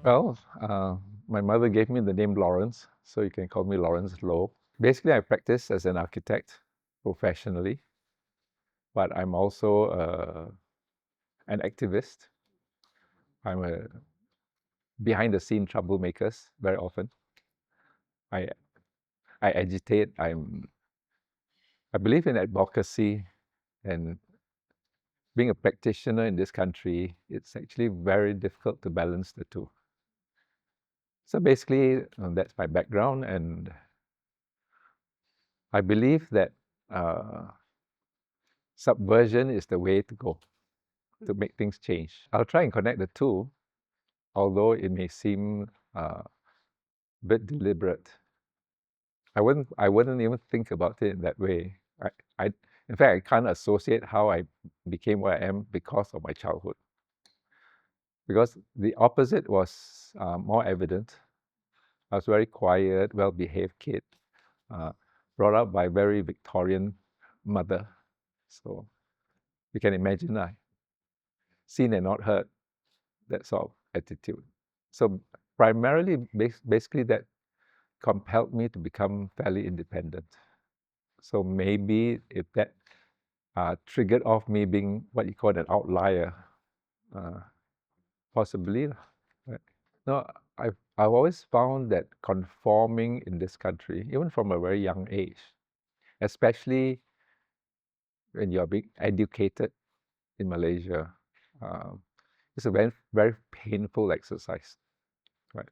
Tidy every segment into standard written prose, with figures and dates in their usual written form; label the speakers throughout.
Speaker 1: Well, my mother gave me the name Laurence, so you can call me Laurence Loh. Basically, I practice as an architect professionally, but I'm also an activist. I'm a behind-the-scene troublemakers very often. I I agitate. I believe in advocacy, and being a practitioner in this country, it's actually very difficult to balance the two. So basically, that's my background, and I believe that uh, subversion is the way to go to make things change. I'll try and connect the two, although it may seem a bit deliberate. I wouldn't even think about it in that way. I in fact, I can't associate how I became what I am because of my childhood. Because the opposite was more evident. I was very quiet, well-behaved kid, uh, brought up by a very Victorian mother. So you can imagine, seen and not heard, that sort of attitude. So primarily, basically, that compelled me to become fairly independent. So maybe if that triggered off me being what you call an outlier, uh, possibly. Right? No, I've always found that conforming in this country, even from a very young age, especially when you're being educated in Malaysia, um, it's a very very painful exercise. Right?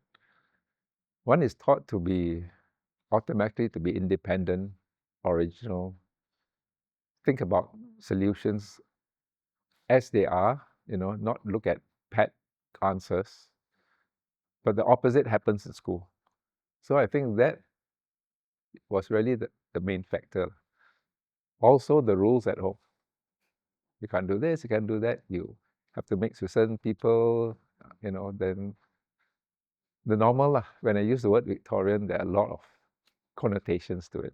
Speaker 1: One is taught to be automatically to be independent, original, think about solutions as they are, not look at pat answers. But the opposite happens in school. So I think that was really the main factor. Also, the rules at home. You can't do this, you can't do that. You have to mix with certain people, then the normal lah. When I use the word Victorian, there are a lot of connotations to it.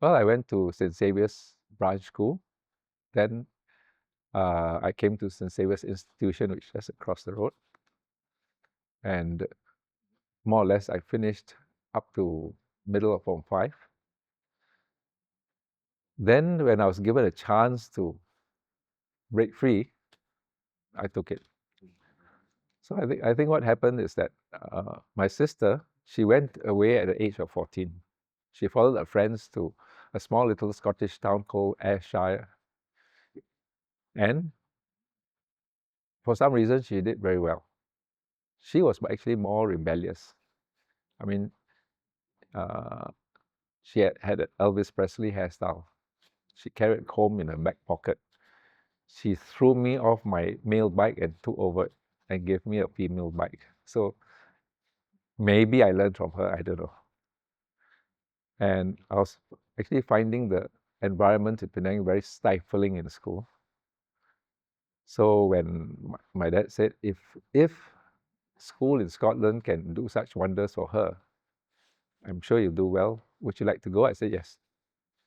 Speaker 1: Well, I went to St. Xavier's branch school. Then I came to St. Xavier's Institution, which is across the road. And more or less, I finished up to middle of Form 5. Then when I was given a chance to break free, I took it. So I think what happened is that my sister, she went away at the age of 14. She followed her friends to a small little Scottish town called Ayrshire. And for some reason, she did very well. She was actually more rebellious. I mean, uh, she had an Elvis Presley hairstyle. She carried a comb in her back pocket. She threw me off my male bike and took over it and gave me a female bike. So maybe I learned from her, I don't know. And I was actually finding the environment in Penang very stifling in school. So when my dad said, if school in Scotland can do such wonders for her, I'm sure you'll do well. Would you like to go? I said yes.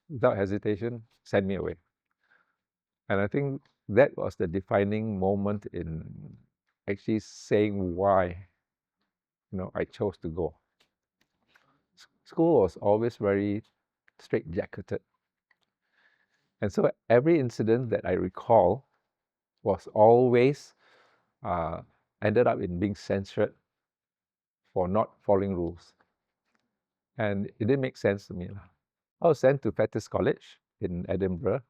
Speaker 1: Without hesitation, send me away. And I think that was the defining moment in actually saying why, I chose to go. School was always very straitjacketed. And so every incident that I recall was always ended up in being censured for not following rules. And it didn't make sense to me. I was sent to Fettes College in Edinburgh,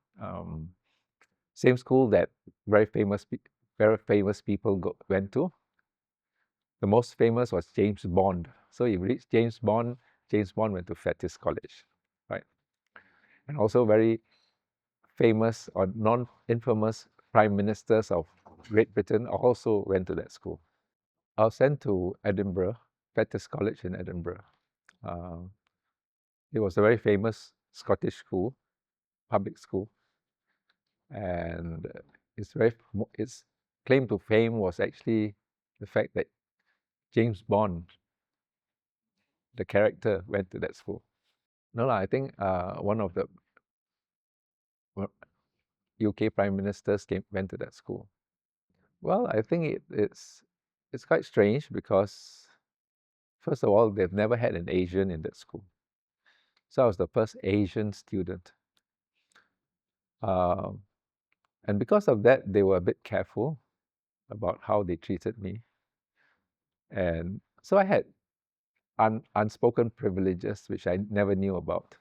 Speaker 1: same school that very famous people went to. The most famous was James Bond. So you reached James Bond went to Fettes College, right? And also very famous or non-infamous prime ministers of Great Britain also went to that school. I was sent to Edinburgh, Fettes College in Edinburgh. Uh, it was a very famous Scottish school, public school, and its claim to fame was actually the fact that James Bond, the character, went to that school. No, I think one of the UK prime ministers went to that school. Well, I think it's it's quite strange because, first of all, they've never had an Asian in that school. So I was the first Asian student. Um, and because of that, they were a bit careful about how they treated me. And so I had unspoken privileges, which I never knew about,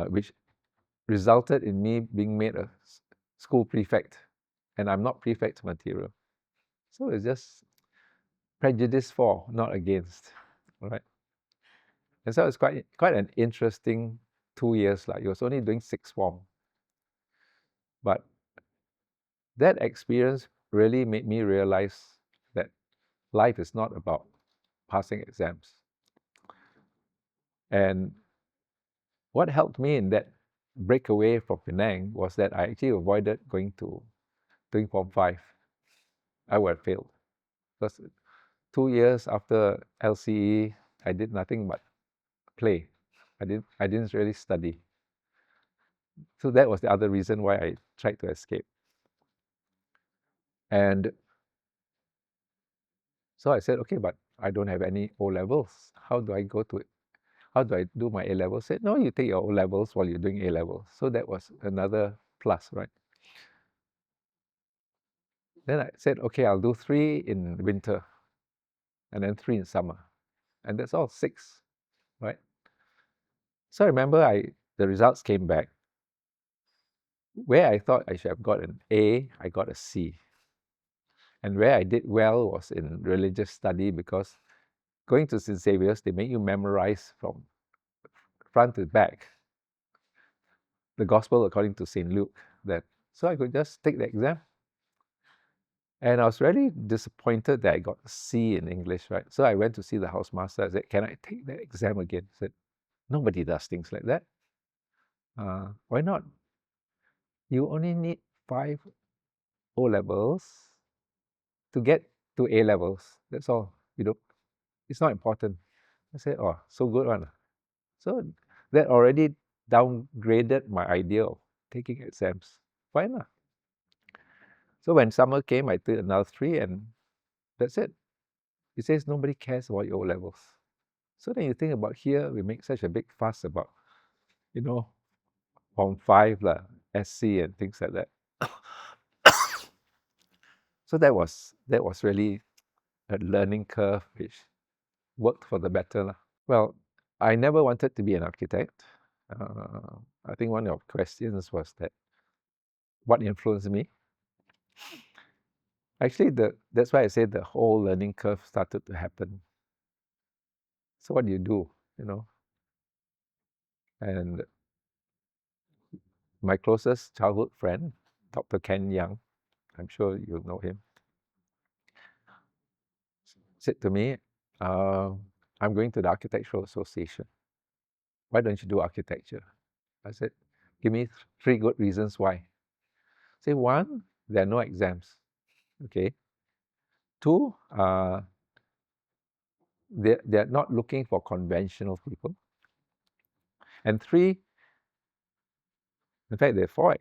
Speaker 1: which resulted in me being made a school prefect. And I'm not prefect material. So it's just prejudice for, not against, right? And so it's quite an interesting 2 years. Like, it was only doing sixth form. But that experience really made me realize that life is not about passing exams. And what helped me in that breakaway from Penang was that I actually avoided doing Form 5. I would have failed. Because 2 years after LCE, I did nothing but play. I didn't really study. So that was the other reason why I tried to escape. And so I said, okay, but I don't have any O levels. How do I do my A levels? Said, no, you take your O levels while you're doing A levels. So that was another plus, right? Then I said, okay, I'll do 3 in winter and then 3 in summer. And that's all 6, right? So I remember the results came back. Where I thought I should have got an A, I got a C. And where I did well was in religious study, because going to St. Xavier's, they make you memorize from front to back the Gospel according to St. Luke. So I could just take the exam. And I was really disappointed that I got a C in English, right? So I went to see the housemaster. I said, can I take that exam again? He said, nobody does things like that. Why not? You only need 5 O levels to get to A levels. That's all. It's not important. I said, oh, so good one. So that already downgraded my idea of taking exams. Fine lah. So when summer came, I did another 3, and that's it. He says nobody cares about your O levels. So then you think about, here, we make such a big fuss about, Form 5 lah, SC and things like that. So that was really a learning curve, which worked for the better lah. Well, I never wanted to be an architect. I think one of the questions was that, what influenced me? Actually, that's why I say the whole learning curve started to happen. So what do you do, And my closest childhood friend, Dr. Ken Young, I'm sure you know him, said to me, I'm going to the Architectural Association. Why don't you do architecture? I said, give me 3 good reasons why. Say, 1, there are no exams. Okay. 2, they're not looking for conventional people. And 3, in fact, there are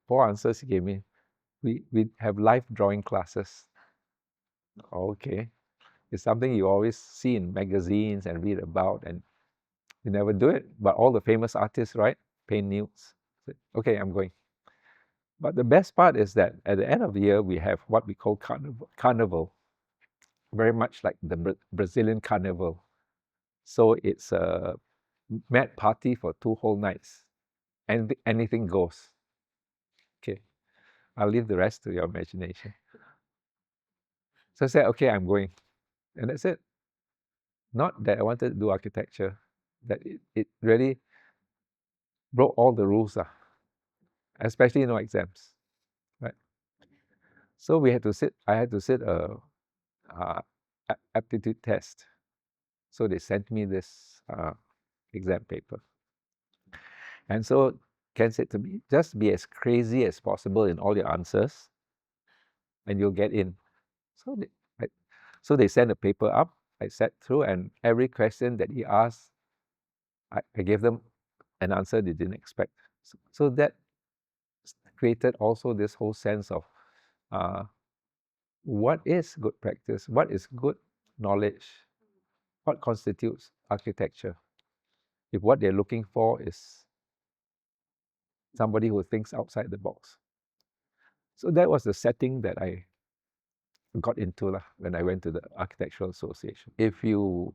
Speaker 1: 4 answers he gave me. We have live drawing classes. Okay. It's something you always see in magazines and read about, and you never do it. But all the famous artists, right? Paint nudes. Okay, I'm going. But the best part is that at the end of the year, we have what we call carnival. Very much like the Brazilian carnival. So it's a mad party for 2 whole nights. And anything goes. Okay. I'll leave the rest to your imagination. So I said, okay, I'm going. And that's it. Not that I wanted to do architecture, that it really broke all the rules, especially no exams, right? So I had to sit a aptitude test. So they sent me this exam paper. And so Ken said to me, just be as crazy as possible in all your answers, and you'll get in. So they sent the paper up. I sat through, and every question that he asked, I gave them an answer they didn't expect. So that created also this whole sense of what is good practice, what is good knowledge, what constitutes architecture, if what they're looking for is somebody who thinks outside the box. So that was the setting that I got into when I went to the Architectural Association. If you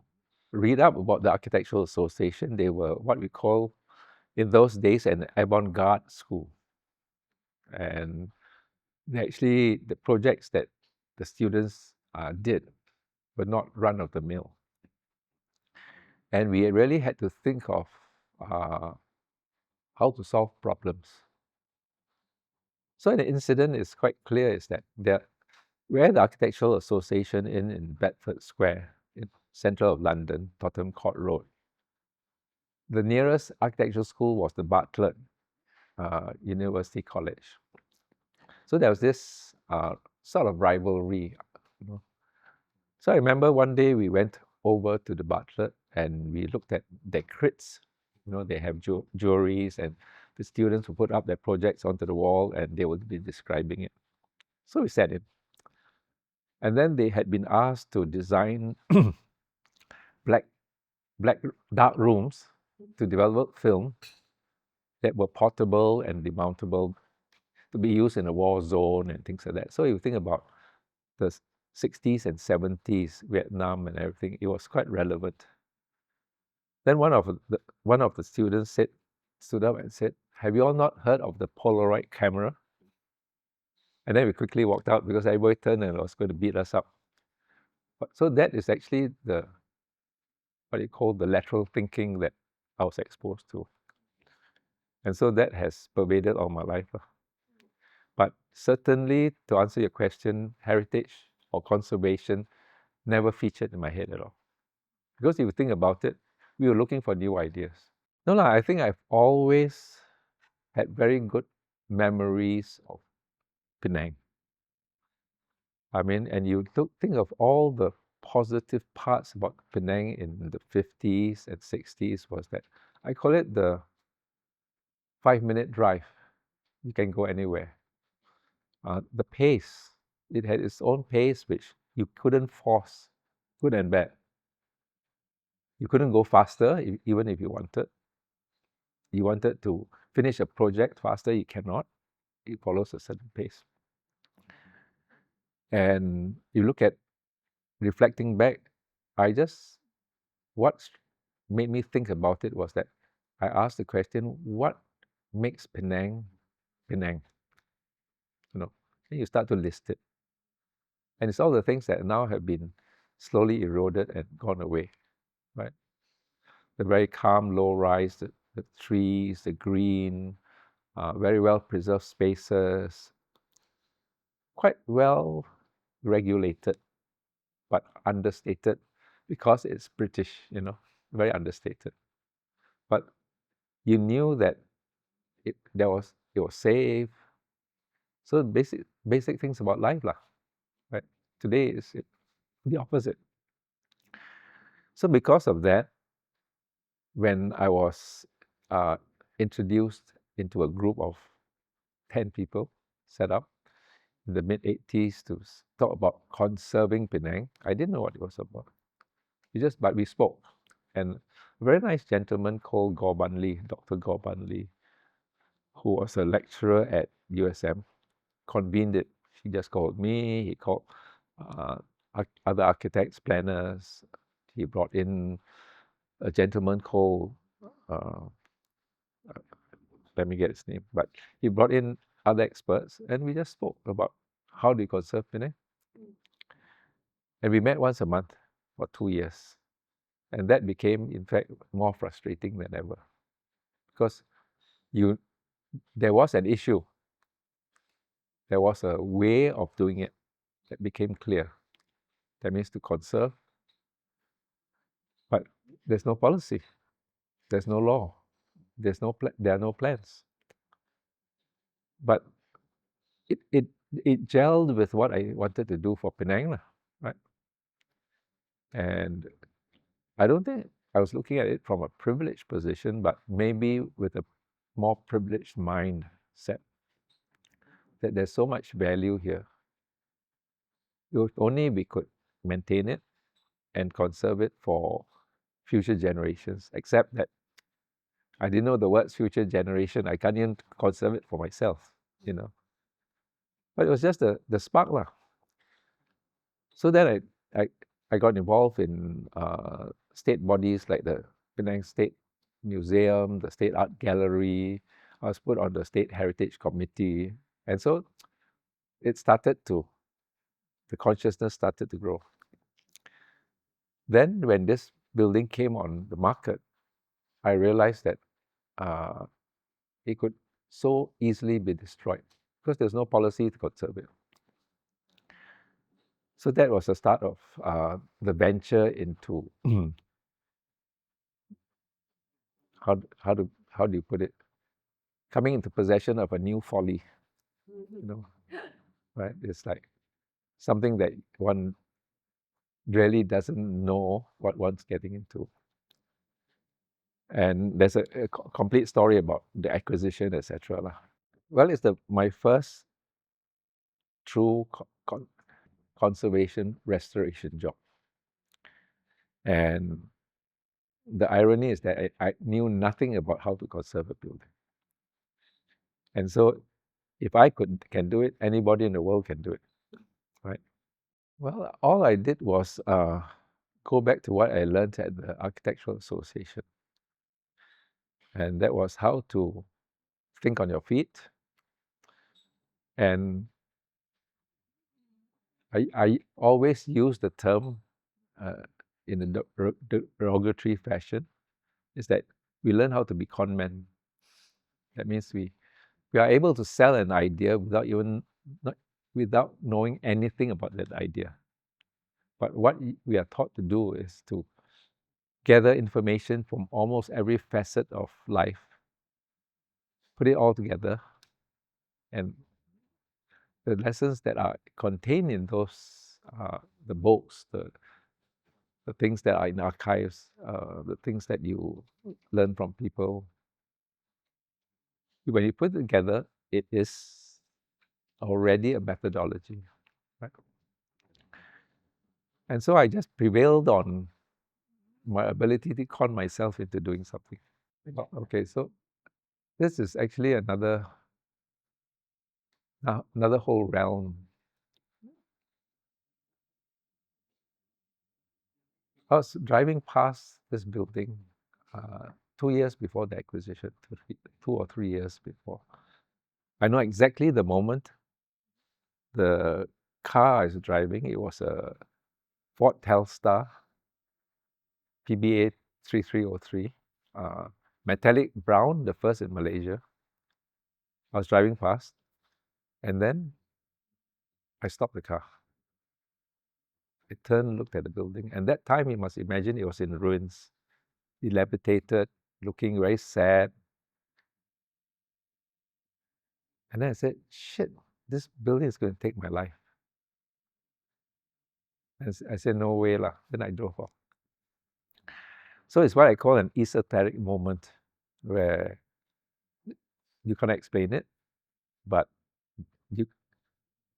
Speaker 1: read up about the Architectural Association, they were what we call in those days an avant-garde school. And actually the projects that the students did were not run of the mill. And we really had to think of how to solve problems. So the incident is quite clear is that where the Architectural Association in Bedford Square, in centre of London, Tottenham Court Road, the nearest architectural school was the Bartlett University College. So there was this sort of rivalry. So I remember one day we went over to the Bartlett and we looked at their crits. They have jewelries, and the students would put up their projects onto the wall and they would be describing it. So we sat in. And then they had been asked to design black dark rooms to develop film that were portable and demountable to be used in a war zone and things like that. So you think about the 60s and 70s, Vietnam and everything, it was quite relevant. Then one of the students stood up and said, "Have you all not heard of the Polaroid camera?" And then we quickly walked out because everybody turned and was going to beat us up. So that is actually what you call the lateral thinking that I was exposed to. And so that has pervaded all my life. But certainly, to answer your question, heritage or conservation never featured in my head at all. Because if you think about it, we were looking for new ideas. No, I think I've always had very good memories of Penang. I mean, and you think of all the positive parts about Penang in the 50s and 60s was that I call it the 5-minute drive. You can go anywhere. The pace, it had its own pace which you couldn't force, good and bad. You couldn't go faster even if you wanted. You wanted to finish a project faster, you cannot. It follows a certain pace. And you look at reflecting back, what made me think about it was that I asked the question, what makes Penang Penang? Then you start to list it. And it's all the things that now have been slowly eroded and gone away, right? The very calm, low rise, the trees, the green, very well preserved spaces, quite well regulated, but understated because it's British, very understated. But you knew that it was safe. So basic things about life, right? Today is the opposite. So because of that, when I was introduced into a group of 10 people set up in the mid-80s to talk about conserving Penang, I didn't know what it was about. But we spoke. And a very nice gentleman called Gorban Lee, Dr. Gorban Lee, who was a lecturer at USM, convened it. He just called me, he called other architects, planners. He brought in a gentleman called, let me get his name, but he brought in other experts and we just spoke about how do you conserve Penang. And we met once a month for 2 years. And that became, in fact, more frustrating than ever. Because there was an issue. There was a way of doing it that became clear. That means to conserve. But there's no policy. There's no law. There are no plans. But it gelled with what I wanted to do for Penang, right? And I don't think I was looking at it from a privileged position, but maybe with a more privileged mindset that there's so much value here. if only we could maintain it and conserve it for future generations, except that I didn't know the words future generation. I can't even conserve it for myself, you know. But it was just the spark lah. So then I got involved in state bodies like the Penang State Museum, the State Art Gallery. I was put on the State Heritage Committee. And so it started to, the consciousness started to grow. Then when this building came on the market, I realized that it could so easily be destroyed because there's no policy to conserve it. So that was the start of the venture into how do you put it? Coming into possession of a new folly, you know, right? It's like something that one really doesn't know what one's getting into. And there's a complete story about the acquisition, etc. lah. Well, it's my first true conservation restoration job. And the irony is that I knew nothing about how to conserve a building. And so if I can do it, anybody in the world can do it, right? Well, all I did was go back to what I learned at the Architectural Association. And that was how to think on your feet. And I always use the term in a derogatory fashion, is that we learn how to be con men. That means we are able to sell an idea without knowing anything about that idea. But what we are taught to do is to gather information from almost every facet of life, put it all together, and the lessons that are contained in those, the books, the things that are in archives, the things that you learn from people, when you put it together, it is already a methodology, right? And so I just prevailed on my ability to con myself into doing something. Okay, so this is actually another whole realm. I was driving past this building 2 years before the acquisition, 2 or 3 years before. I know exactly the moment the car I was driving. It was a Ford Telstar PBA 3303, metallic brown, the first in Malaysia. I was driving past, and then I stopped the car. I turned, looked at the building, and that time you must imagine it was in ruins, dilapidated, looking very sad. And then I said, shit, this building is going to take my life. And I said, no way lah. Then I drove off. So it's what I call an esoteric moment, where you cannot explain it, but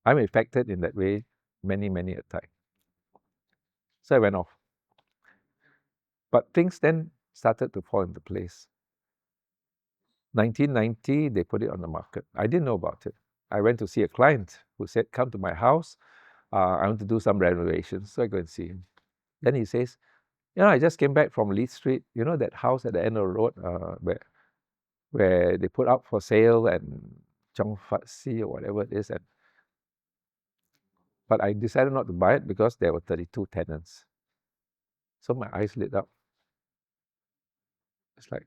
Speaker 1: I'm affected in that way many, many a time. So I went off. But things then started to fall into place. 1990, they put it on the market. I didn't know about it. I went to see a client who said, come to my house. I want to do some renovations. So I go and see him. Then he says, I just came back from Lee Street. You know that house at the end of the road where they put up for sale and Cheong Fatt Tze or whatever it is. But I decided not to buy it because there were 32 tenants. So my eyes lit up. It's like,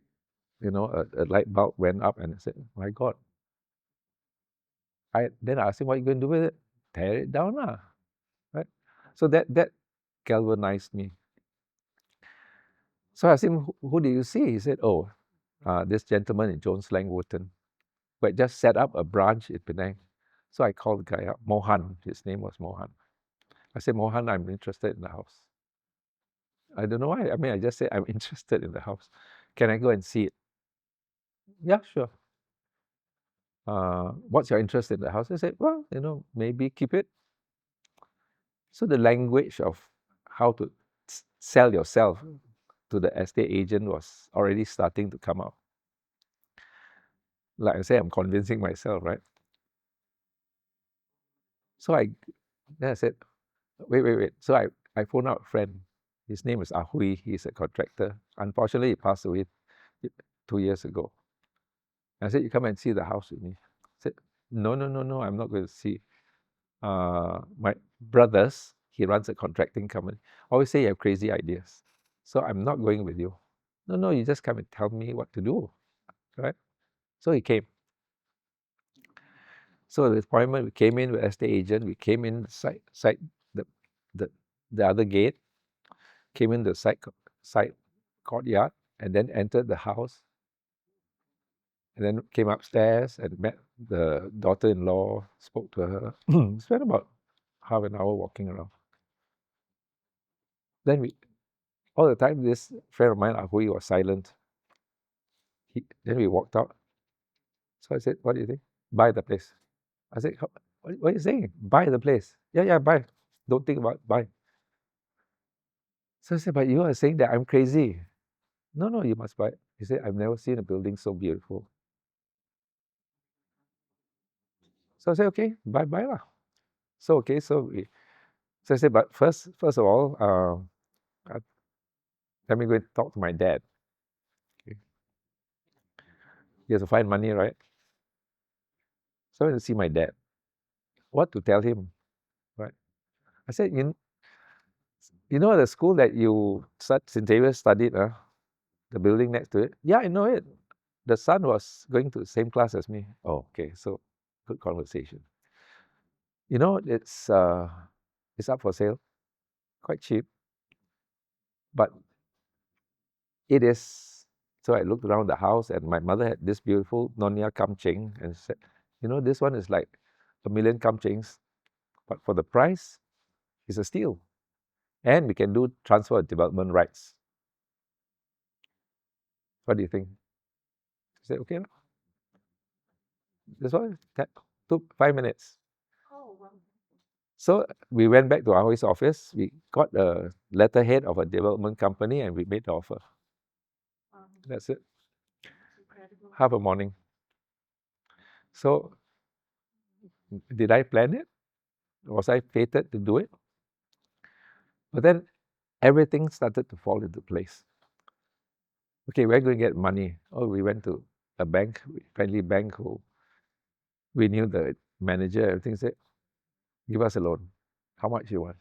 Speaker 1: a light bulb went up, and I said, my God. Then I asked him, what are you going to do with it? Tear it down lah, right? So that galvanized me. So I asked him, who do you see? He said, this gentleman in Jones Lang Wootton, who had just set up a branch in Penang. So I called the guy up, Mohan. His name was Mohan. I said, Mohan, I'm interested in the house. I don't know why. I mean, I just said, I'm interested in the house. Can I go and see it? Yeah, sure. What's your interest in the house? I said, well, maybe keep it. So the language of how to sell yourself to the estate agent was already starting to come out. Like I say, I'm convincing myself, right? So then I said, wait. So I phoned out a friend. His name is Ahui. He's a contractor. Unfortunately, he passed away 2 years ago. I said, you come and see the house with me. I said, no, I'm not going to see. My brothers, he runs a contracting company, always say you have crazy ideas. So I'm not going with you. No, you just come and tell me what to do, right? So he came. So the appointment, we came in with estate agent, we came in side the, the, the other gate, came in the side courtyard, and then entered the house, and then came upstairs and met the daughter-in-law, spoke to her, spent about half an hour walking around. Then all the time, this friend of mine, Ahui, was silent. Then we walked out. So I said, what do you think? Buy the place. I said, what are you saying? Buy the place. Yeah, buy. Don't think about it, buy. So I said, but you are saying that I'm crazy. No, you must buy it. He said, I've never seen a building so beautiful. So I said, okay, buy lah. So okay, so I said, but first of all, let me go and talk to my dad. Okay. He has to find money, right? So I went to see my dad. What to tell him, right? I said, you know the school that you St. Xavier studied, the building next to it? Yeah, I know it. The son was going to the same class as me. Oh, okay, so good conversation. You know, it's up for sale, quite cheap, but it is. So I looked around the house, and my mother had this beautiful Nonya Kam Cheng, and said, you know, this one is like 1,000,000 Kam Chengs, but for the price, it's a steal, and we can do transfer of development rights. What do you think? I said, okay, this one took 5 minutes. So we went back to our office. We got a letterhead of a development company, and we made the offer. That's it. Half a morning. So did I plan it? Was I fated to do it? But then everything started to fall into place. Okay, we're going to get money. Oh, we went to a bank, friendly bank, who we knew the manager. Everything said, give us a loan. How much you want?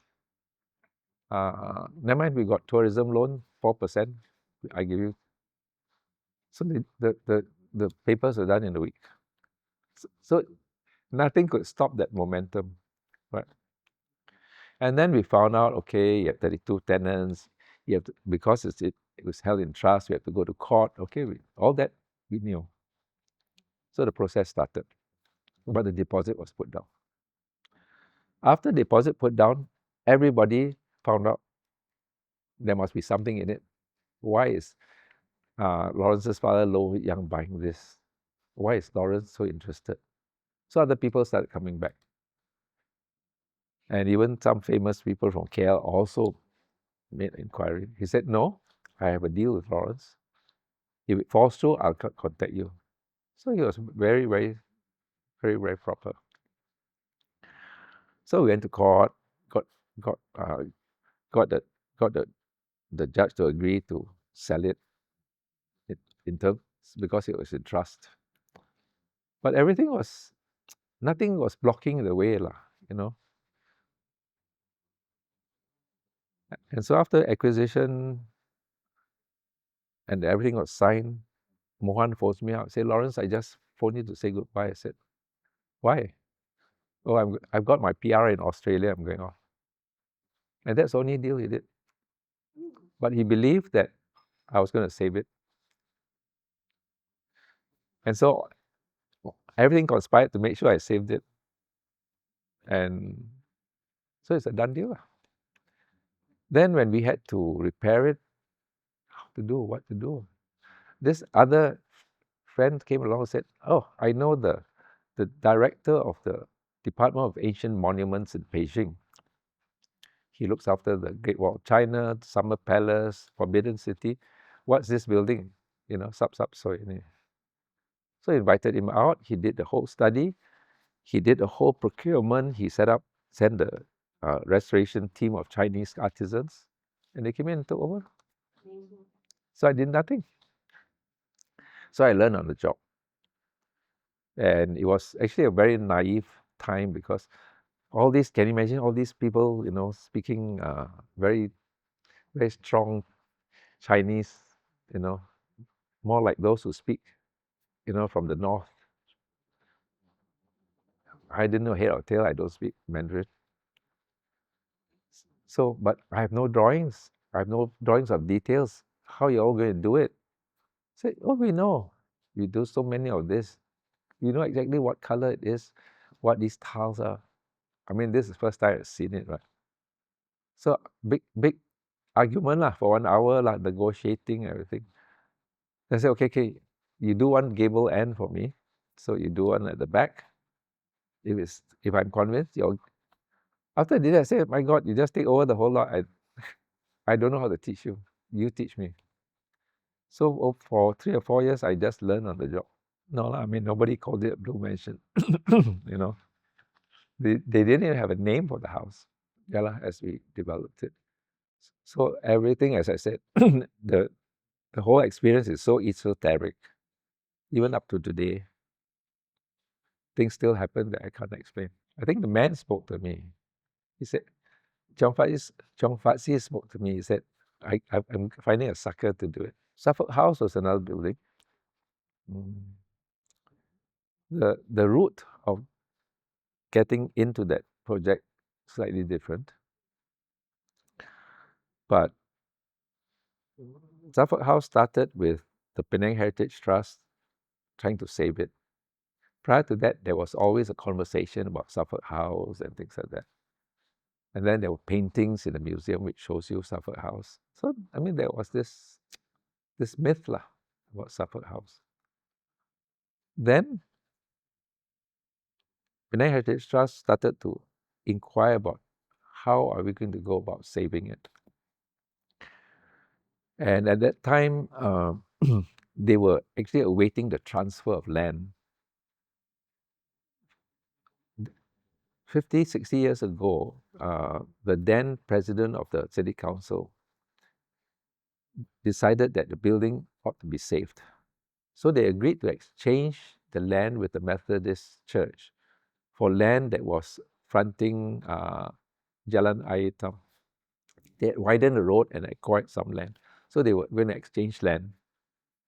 Speaker 1: Never mind, we got tourism loan, 4%. I give you. So the papers are done in a week. So nothing could stop that momentum, right? And then we found out, okay, you have 32 tenants. You have to, because it was held in trust, we have to go to court. Okay, all that we knew. So the process started, but the deposit was put down. After deposit put down, everybody found out there must be something in it. Why is Lawrence's father Loh Yang buying this? Why is Lawrence so interested? So other people started coming back. And even some famous people from KL also made inquiry. He said, no, I have a deal with Lawrence. If it falls through, I'll contact you. So he was very, very, very, very proper. So we went to court, got the judge to agree to sell it in terms, because it was in trust. But nothing was blocking the way, you know. And so after acquisition and everything was signed, Mohan phones me out, say, Lawrence, I just phoned you to say goodbye. I said, why? Oh, I've got my PR in Australia, I'm going off. And that's the only deal he did. But he believed that I was going to save it. And so everything conspired to make sure I saved it. And so it's a done deal. Then when we had to repair it, what to do? This other friend came along and said, oh, I know the director of the Department of Ancient Monuments in Beijing. He looks after the Great Wall of China, Summer Palace, Forbidden City. What's this building? So he invited him out. He did the whole study. He did the whole procurement. He sent the restoration team of Chinese artisans, and they came in and took over. So I did nothing. So I learned on the job. And it was actually a very naive time because can you imagine all these people, speaking very, very strong Chinese, more like those who speak, from the north. I didn't know head or tail. I don't speak Mandarin. So, but I have no drawings. I have no drawings of details. How you all going to do it? Say, oh, we know. We do so many of this. You know exactly what color it is, what these tiles are. I mean, this is the first time I've seen it, right? So big argument lah for 1 hour, like negotiating everything. I said, okay, you do one gable end for me. So you do one at the back. If I'm convinced, after I did that, I said, my God, you just take over the whole lot. I don't know how to teach you. You teach me. So for 3 or 4 years, I just learned on the job. No, I mean, nobody called it a blue mansion. They didn't even have a name for the house. As we developed it. So everything, as I said, the whole experience is so esoteric. Even up to today, things still happen that I can't explain. I think the man spoke to me. He said, Cheong Fatt Tze spoke to me. He said, I'm finding a sucker to do it. Suffolk House was another building. The route of getting into that project slightly different. But Suffolk House started with the Penang Heritage Trust trying to save it. Prior to that, there was always a conversation about Suffolk House and things like that. And then there were paintings in the museum which shows you Suffolk House. So, I mean, there was this myth about Suffolk House. Then, Penang Heritage Trust started to inquire about how are we going to go about saving it. And at that time, they were actually awaiting the transfer of land. 50, 60 years ago, the then president of the city council decided that the building ought to be saved. So they agreed to exchange the land with the Methodist Church for land that was fronting Jalan Air Hitam. They had widened the road and acquired some land. So they were going to exchange land.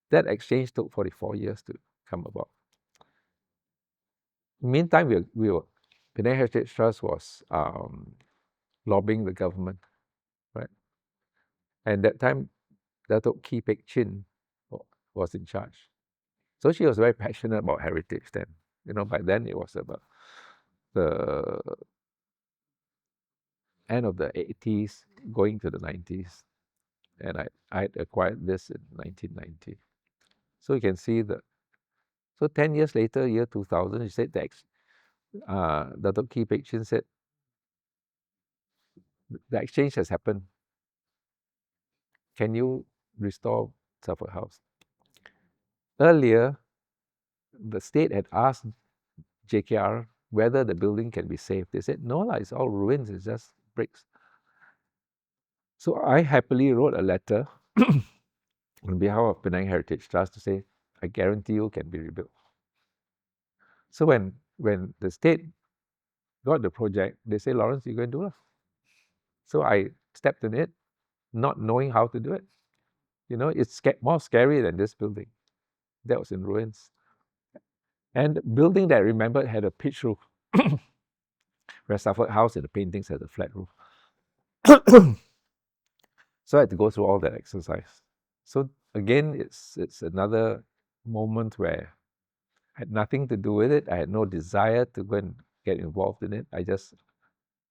Speaker 1: That exchange took 44 years to come about. Meantime, Penang Heritage Trust was lobbying the government, right? And that time, Datuk Kee Pek Chin was in charge. So she was very passionate about heritage then. By then it was about the end of the 80s, going to the 90s. And I acquired this in 1990. So you can see so 10 years later, year 2000, she said Datuk Kee Pek Chin said, the exchange has happened. Can you restore Suffolk House? Earlier, the state had asked JKR whether the building can be saved. They said, no, it's all ruins, it's just bricks. So I happily wrote a letter on behalf of Penang Heritage Trust to say, I guarantee you can be rebuilt. So when the state got the project, they say, Laurence, you're going to do it. So I stepped in it, not knowing how to do it. It's more scary than this building. That was in ruins. And the building that I remembered had a pitch roof, where Suffolk House and the paintings had a flat roof. So I had to go through all that exercise. So again, it's another moment where I had nothing to do with it. I had no desire to go and get involved in it. I just,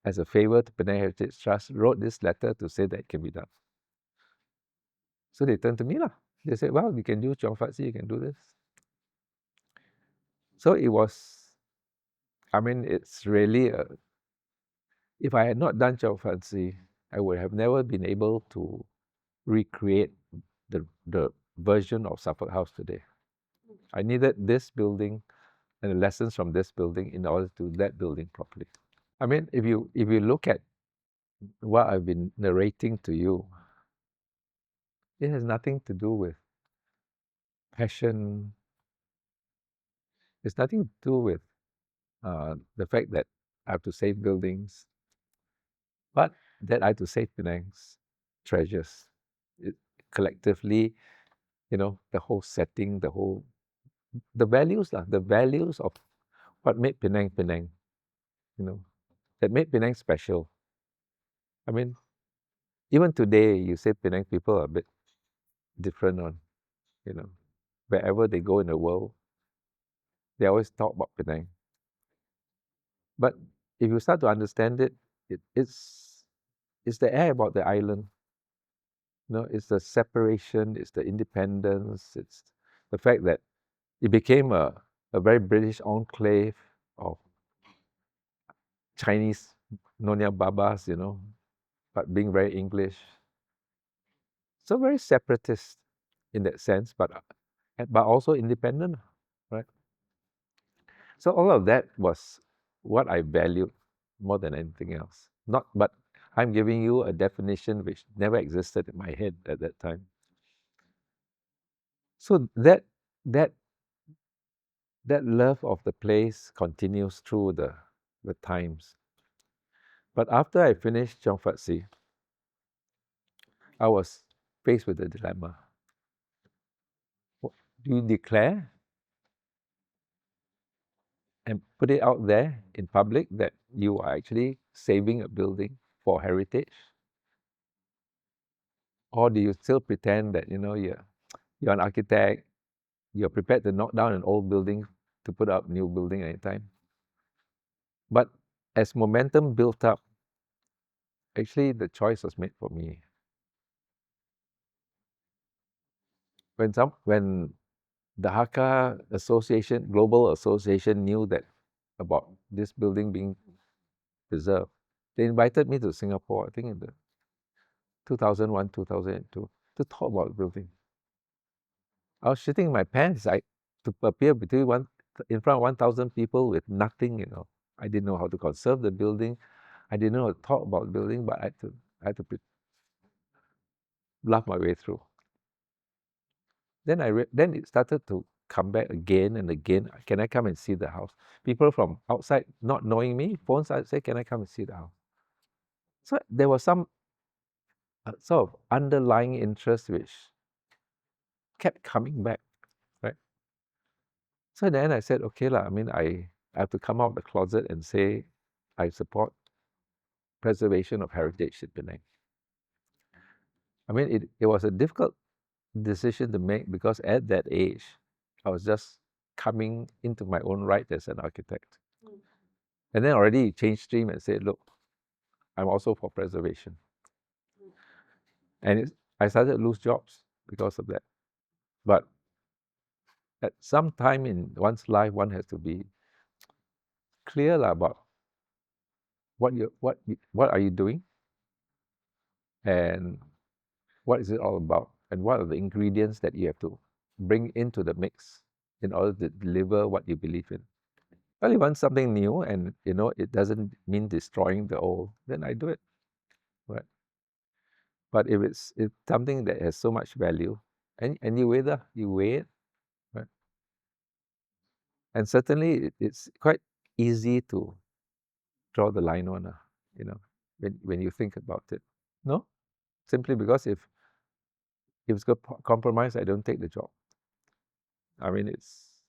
Speaker 1: as a favor to Penang Heritage Trust, wrote this letter to say that it can be done. So they turned to me. They said, well, you can do Cheong Fatt Tze, you can do this. So it was, it's really If I had not done Cheong Fatt Tze, I would have never been able to recreate the version of Suffolk House today. I needed this building and the lessons from this building in order to do that building properly. I mean, if you look at what I've been narrating to you, it has nothing to do with passion. It's nothing to do with the fact that I have to save buildings, but that I have to save Penang's treasures. It, collectively, the whole setting, the values, the values of what made Penang Penang, that made Penang special. I mean, even today, you say Penang people are a bit different on, wherever they go in the world, they always talk about Penang. But if you start to understand it, it's the air about the island. It's the separation, it's the independence, it's the fact that it became a very British enclave of Chinese Nonya Babas, but being very English. So very separatist in that sense, but also independent, right? So all of that was what I valued more than anything else. But I'm giving you a definition which never existed in my head at that time. So that love of the place continues through the times. But after I finished Cheong Fatt Tze, I was faced with a dilemma. Do you declare and put it out there in public that you are actually saving a building for heritage? Or do you still pretend that, you're an architect, you're prepared to knock down an old building to put up a new building anytime? But as momentum built up, actually the choice was made for me. When the Hakka Association, Global Association, knew that about this building being preserved, they invited me to Singapore, I think in the 2001, 2002, to talk about the building. I was shitting my pants to appear in front of 1,000 people with nothing, I didn't know how to conserve the building. I didn't know how to talk about the building, but I had to bluff my way through. Then then it started to come back again and again. Can I come and see the house? People from outside, not knowing me, phones out, say, can I come and see the house? So there was some sort of underlying interest which kept coming back, right? So then I said, okay lah. I mean, I have to come out of the closet and say I support preservation of heritage in Penang. I mean, it was a difficult decision to make because at that age, I was just coming into my own right as an architect. And then already changed stream and said, look, I'm also for preservation. And I started to lose jobs because of that. But at some time in one's life, one has to be clear about what are you doing, and what is it all about, and what are the ingredients that you have to bring into the mix in order to deliver what you believe in. Well, you want something new, and it doesn't mean destroying the old, then I do it, right? But if it's something that has so much value, and you weigh it, right? And certainly it's quite easy to draw the line on, when you think about it. No, simply because if it's got compromise, I don't take the job. I mean, it's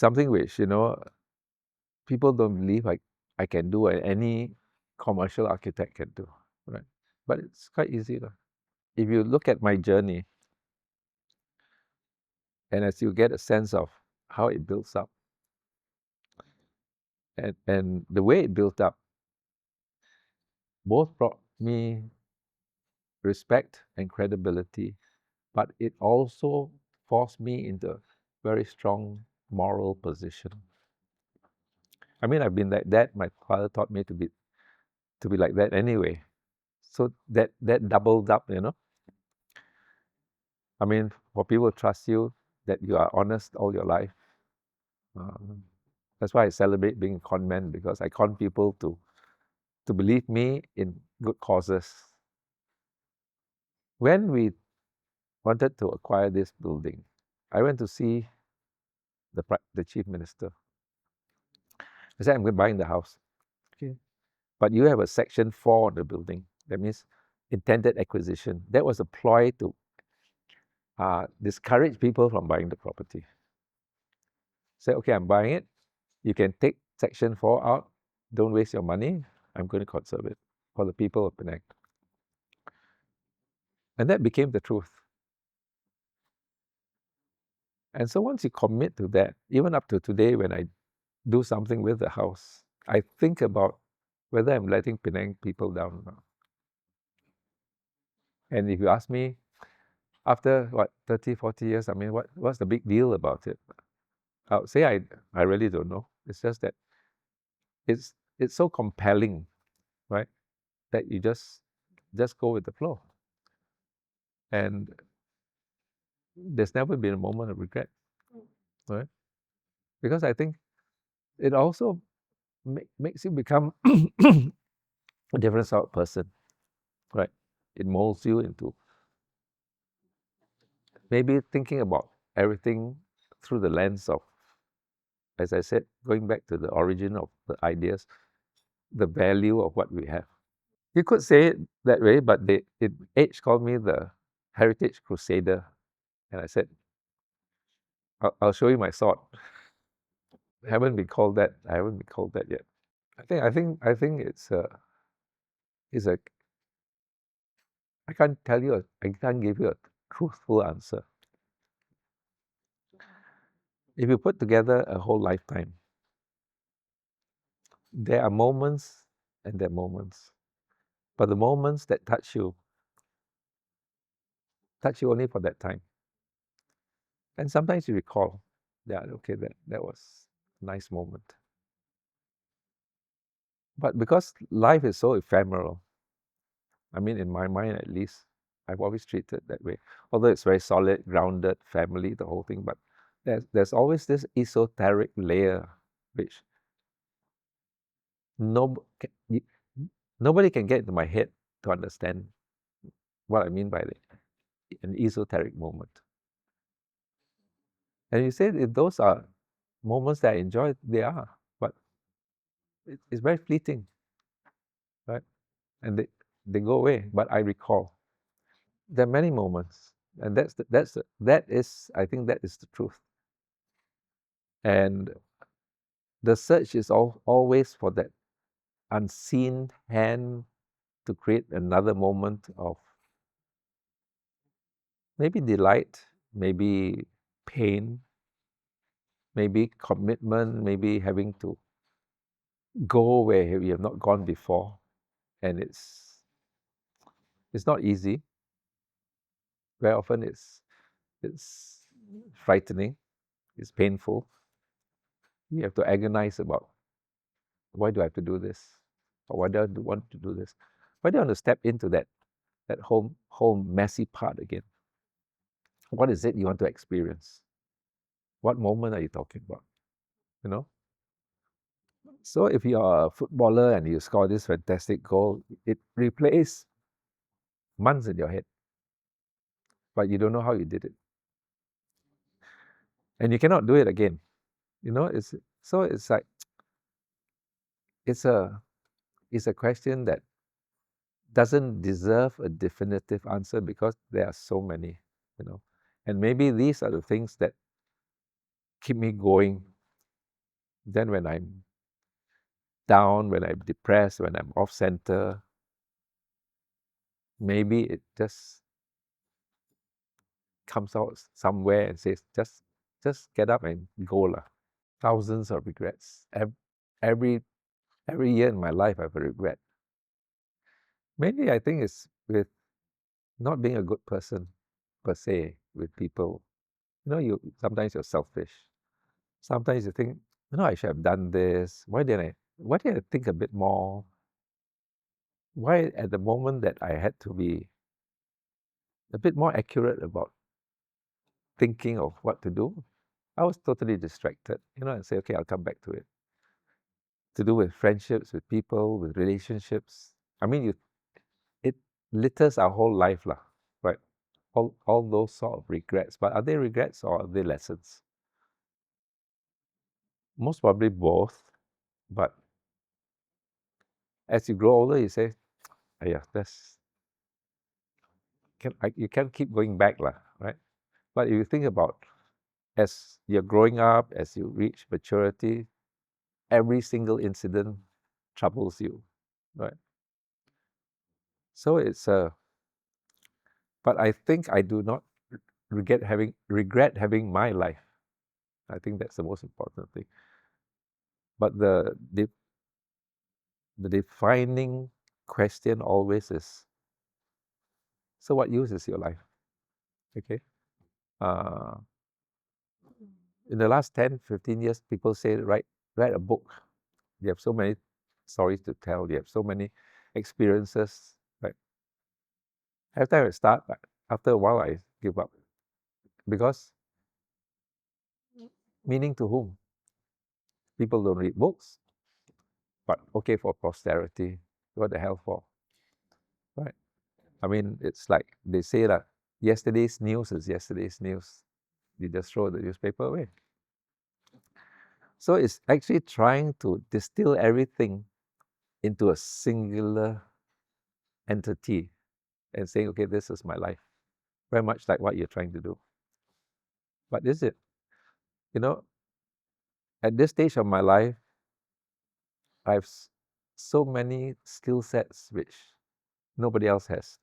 Speaker 1: something which people don't believe I can do, and any commercial architect can do, right? But it's quite easy, though. If you look at my journey, and as you get a sense of how it builds up, and the way it built up, both brought me respect and credibility, but it also forced me into a very strong moral position. I mean, I've been like that. My father taught me to be to be like that anyway. So that doubled up, I mean, for people to trust you, that you are honest all your life. That's why I celebrate being a con man, because I con people to believe me in good causes. When we wanted to acquire this building, I went to see the chief minister. I said, I'm buying the house. Okay. But you have a section 4 on the building. That means intended acquisition. That was a ploy to discourage people from buying the property. Say, okay, I'm buying it. You can take section 4 out. Don't waste your money. I'm going to conserve it for the people of Penang. And that became the truth. And so once you commit to that, even up to today, when I do something with the house, I think about whether I'm letting Penang people down or not. And if you ask me, after 30, 40 years, I mean, what's the big deal about it? I would say I really don't know. It's just that it's so compelling, right? That you just go with the flow. And there's never been a moment of regret, right? Because I think it also makes you become a different sort of person, right? It molds you into maybe thinking about everything through the lens of, as I said, going back to the origin of the ideas, the value of what we have. You could say it that way, but Age called me the heritage crusader, and I said, I'll show you my sword. I haven't been called that. I haven't been called that yet. I think it's a. I can't tell you. I can't give you a truthful answer. If you put together a whole lifetime, there are moments and there are moments, but the moments that touch you only for that time. And sometimes you recall, yeah, okay, that was a nice moment. But because life is so ephemeral, I mean, in my mind at least, I've always treated that way. Although it's very solid, grounded, family, the whole thing, but there's always this esoteric layer which nobody can get into my head to understand what I mean by an esoteric moment. And you said if those are moments that I enjoy, they are, but it's very fleeting, right? And they go away, but I recall. There are many moments, and that is, I think that is the truth. And the search is always for that unseen hand to create another moment of maybe delight, maybe pain, maybe commitment, maybe having to go where we have not gone before. And it's not easy. Very often it's frightening, it's painful. You have to agonize about, why do I have to do this? Or why do I want to do this? Why do I want to step into that whole messy part again? What is it you want to experience? What moment are you talking about? You know? So if you are a footballer and you score this fantastic goal, it replays months in your head, but you don't know how you did it. And you cannot do it again. It's like it's a question that doesn't deserve a definitive answer because there are so many, And maybe these are the things that keep me going. Then when I'm down, when I'm depressed, when I'm off center, maybe it just comes out somewhere and says, just get up and go lah. Thousands of regrets. Every year in my life I have a regret. Mainly I think it's with not being a good person per se with people. You sometimes you're selfish. Sometimes you think, I should have done this. Why didn't I think a bit more? why at the moment that I had to be a bit more accurate about thinking of what to do, I was totally distracted, and say, okay, I'll come back to it. To do with friendships, with people, with relationships. I mean, it litters our whole life, lah, right? All those sort of regrets. But are they regrets or are they lessons? Most probably both. But as you grow older, you say, yeah, you can't keep going back, lah, right? But if you think about as you're growing up, as you reach maturity, every single incident troubles you, right? So but I think I do not regret having my life. I think that's the most important thing. But the defining question always is, so what use is your life? Okay. In the last 10, 15 years, people say, write a book. You have so many stories to tell. You have so many experiences. Right? Every time I start, after a while, I give up. Because meaning to whom? People don't read books, but okay for posterity. What the hell for? Right? I mean, it's like they say that yesterday's news is yesterday's news. You just throw the newspaper away. So it's actually trying to distill everything into a singular entity and saying, okay, this is my life. Very much like what you're trying to do. But is it? At this stage of my life, I have so many skill sets which nobody else has.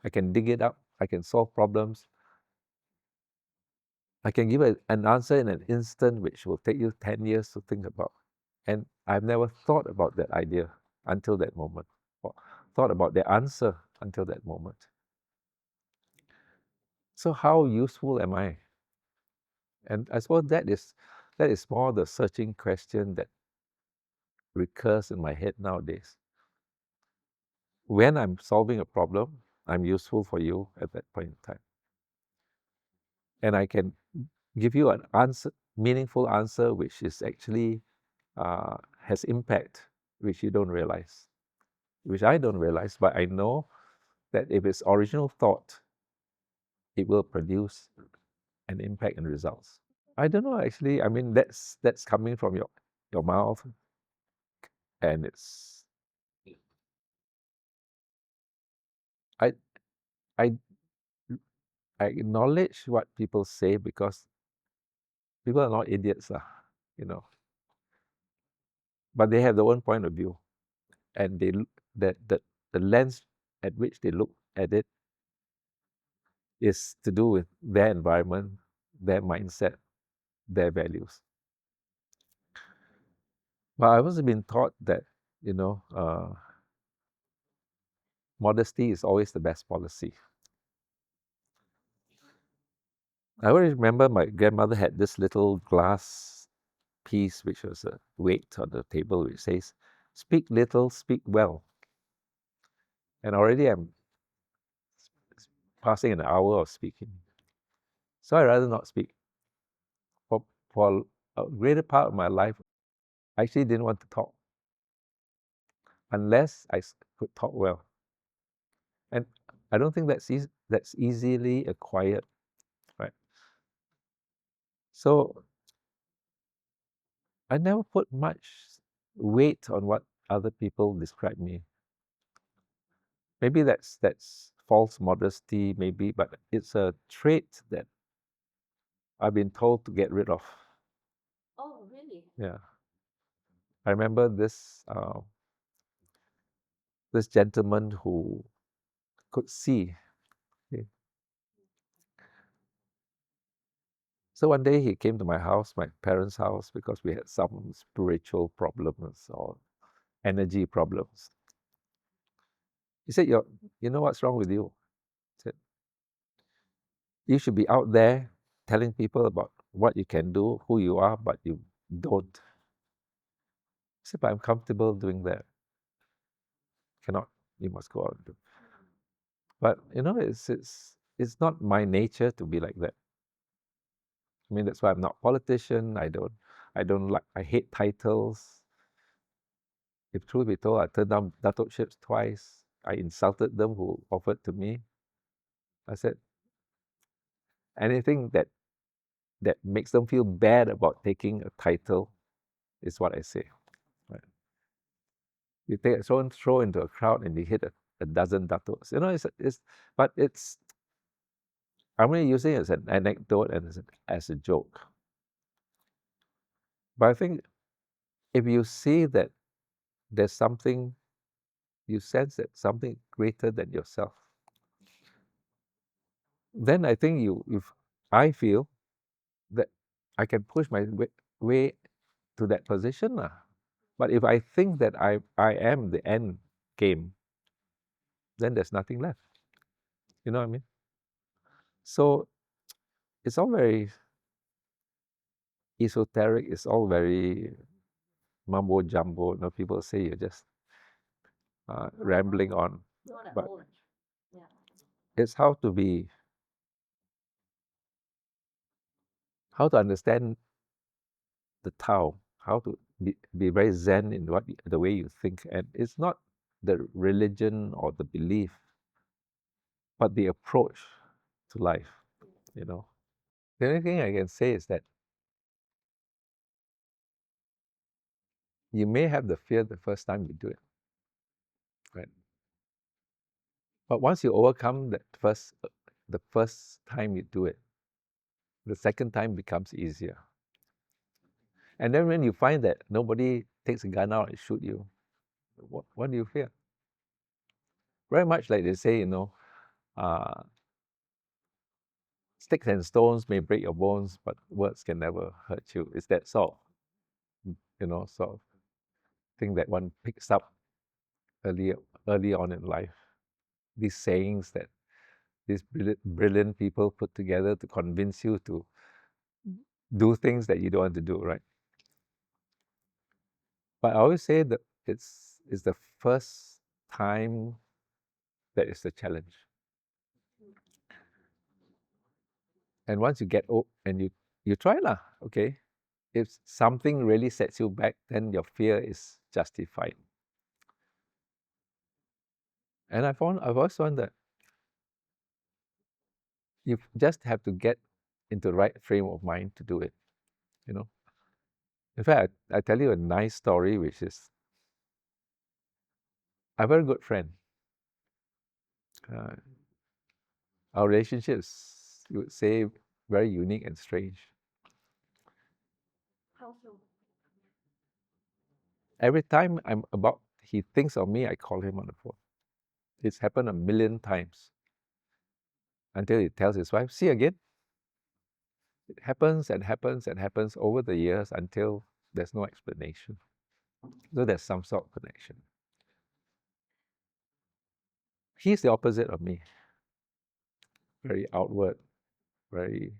Speaker 1: I can dig it up. I can solve problems. I can give an answer in an instant which will take you 10 years to think about. And I've never thought about that idea until that moment, or thought about the answer until that moment. So how useful am I? And I suppose that is more the searching question that recurs in my head nowadays. When I'm solving a problem, I'm useful for you at that point in time. And I can give you an answer, meaningful answer, which is actually has impact, which you don't realize, which I don't realize, but I know that if it's original thought, it will produce an impact and results. I don't know, actually. I mean, that's coming from your mouth, and I I I acknowledge what people say because people are not idiots, you know. But they have their own point of view, and the lens at which they look at it is to do with their environment, their mindset, their values. But I've also been taught that, modesty is always the best policy. I always remember my grandmother had this little glass piece, which was a weight on the table, which says, "Speak little, speak well." And already I'm passing an hour of speaking. So I'd rather not speak. For a greater part of my life, I actually didn't want to talk unless I could talk well. And I don't think that's easily acquired, right? So I never put much weight on what other people describe me. Maybe that's false modesty, maybe, but it's a trait that I've been told to get rid of.
Speaker 2: Oh, really?
Speaker 1: Yeah. I remember this gentleman who could see. Okay. So one day he came to my house, my parents' house, because we had some spiritual problems or energy problems. He said, you know what's wrong with you? He said, you should be out there telling people about what you can do, who you are, but you don't. I said, but I'm comfortable doing that. cannot, you must go out. But you know, it's not my nature to be like that. I mean, that's why I'm not a politician. I don't like, I hate titles. If truth be told, I turned down dattoships twice. I insulted them who offered to me. I said, anything that makes them feel bad about taking a title is what I say. Right? You take throw into a crowd and you hit a dozen datos. You know, but it's, I'm only using it as an anecdote and as a joke. But I think if you see that there's something, you sense that something greater than yourself, then I think if I feel that I can push my way to that position. But if I think that I am the end game, then there's nothing left. You know what I mean? So it's all very esoteric, it's all very mumbo jumbo. You know, people say you're just rambling on. But it's how to understand the Tao, how to be very zen in the way you think. And it's not the religion or the belief, but the approach to life, you know. The only thing I can say is that you may have the fear the first time you do it, right? But once you overcome the first time you do it, the second time becomes easier. And then when you find that nobody takes a gun out and shoot you, what do you fear? Very much like they say, you know, sticks and stones may break your bones, but words can never hurt you. It's that sort of, you know, sort of thing that one picks up early on in life. These sayings that these brilliant people put together to convince you to do things that you don't want to do, right? But I always say that it's the first time that is the challenge. And once you get and you try lah, okay. If something really sets you back, then your fear is justified. And I've always found that you just have to get into the right frame of mind to do it, you know. In fact, I tell you a nice story, which is I have a very good friend. Our relationships, you would say, very unique and strange.
Speaker 2: How so?
Speaker 1: Every time he thinks of me, I call him on the phone. It's happened a million times until he tells his wife, see again. It happens and happens and happens over the years until there's no explanation. So there's some sort of connection. He's the opposite of me. Very outward, very,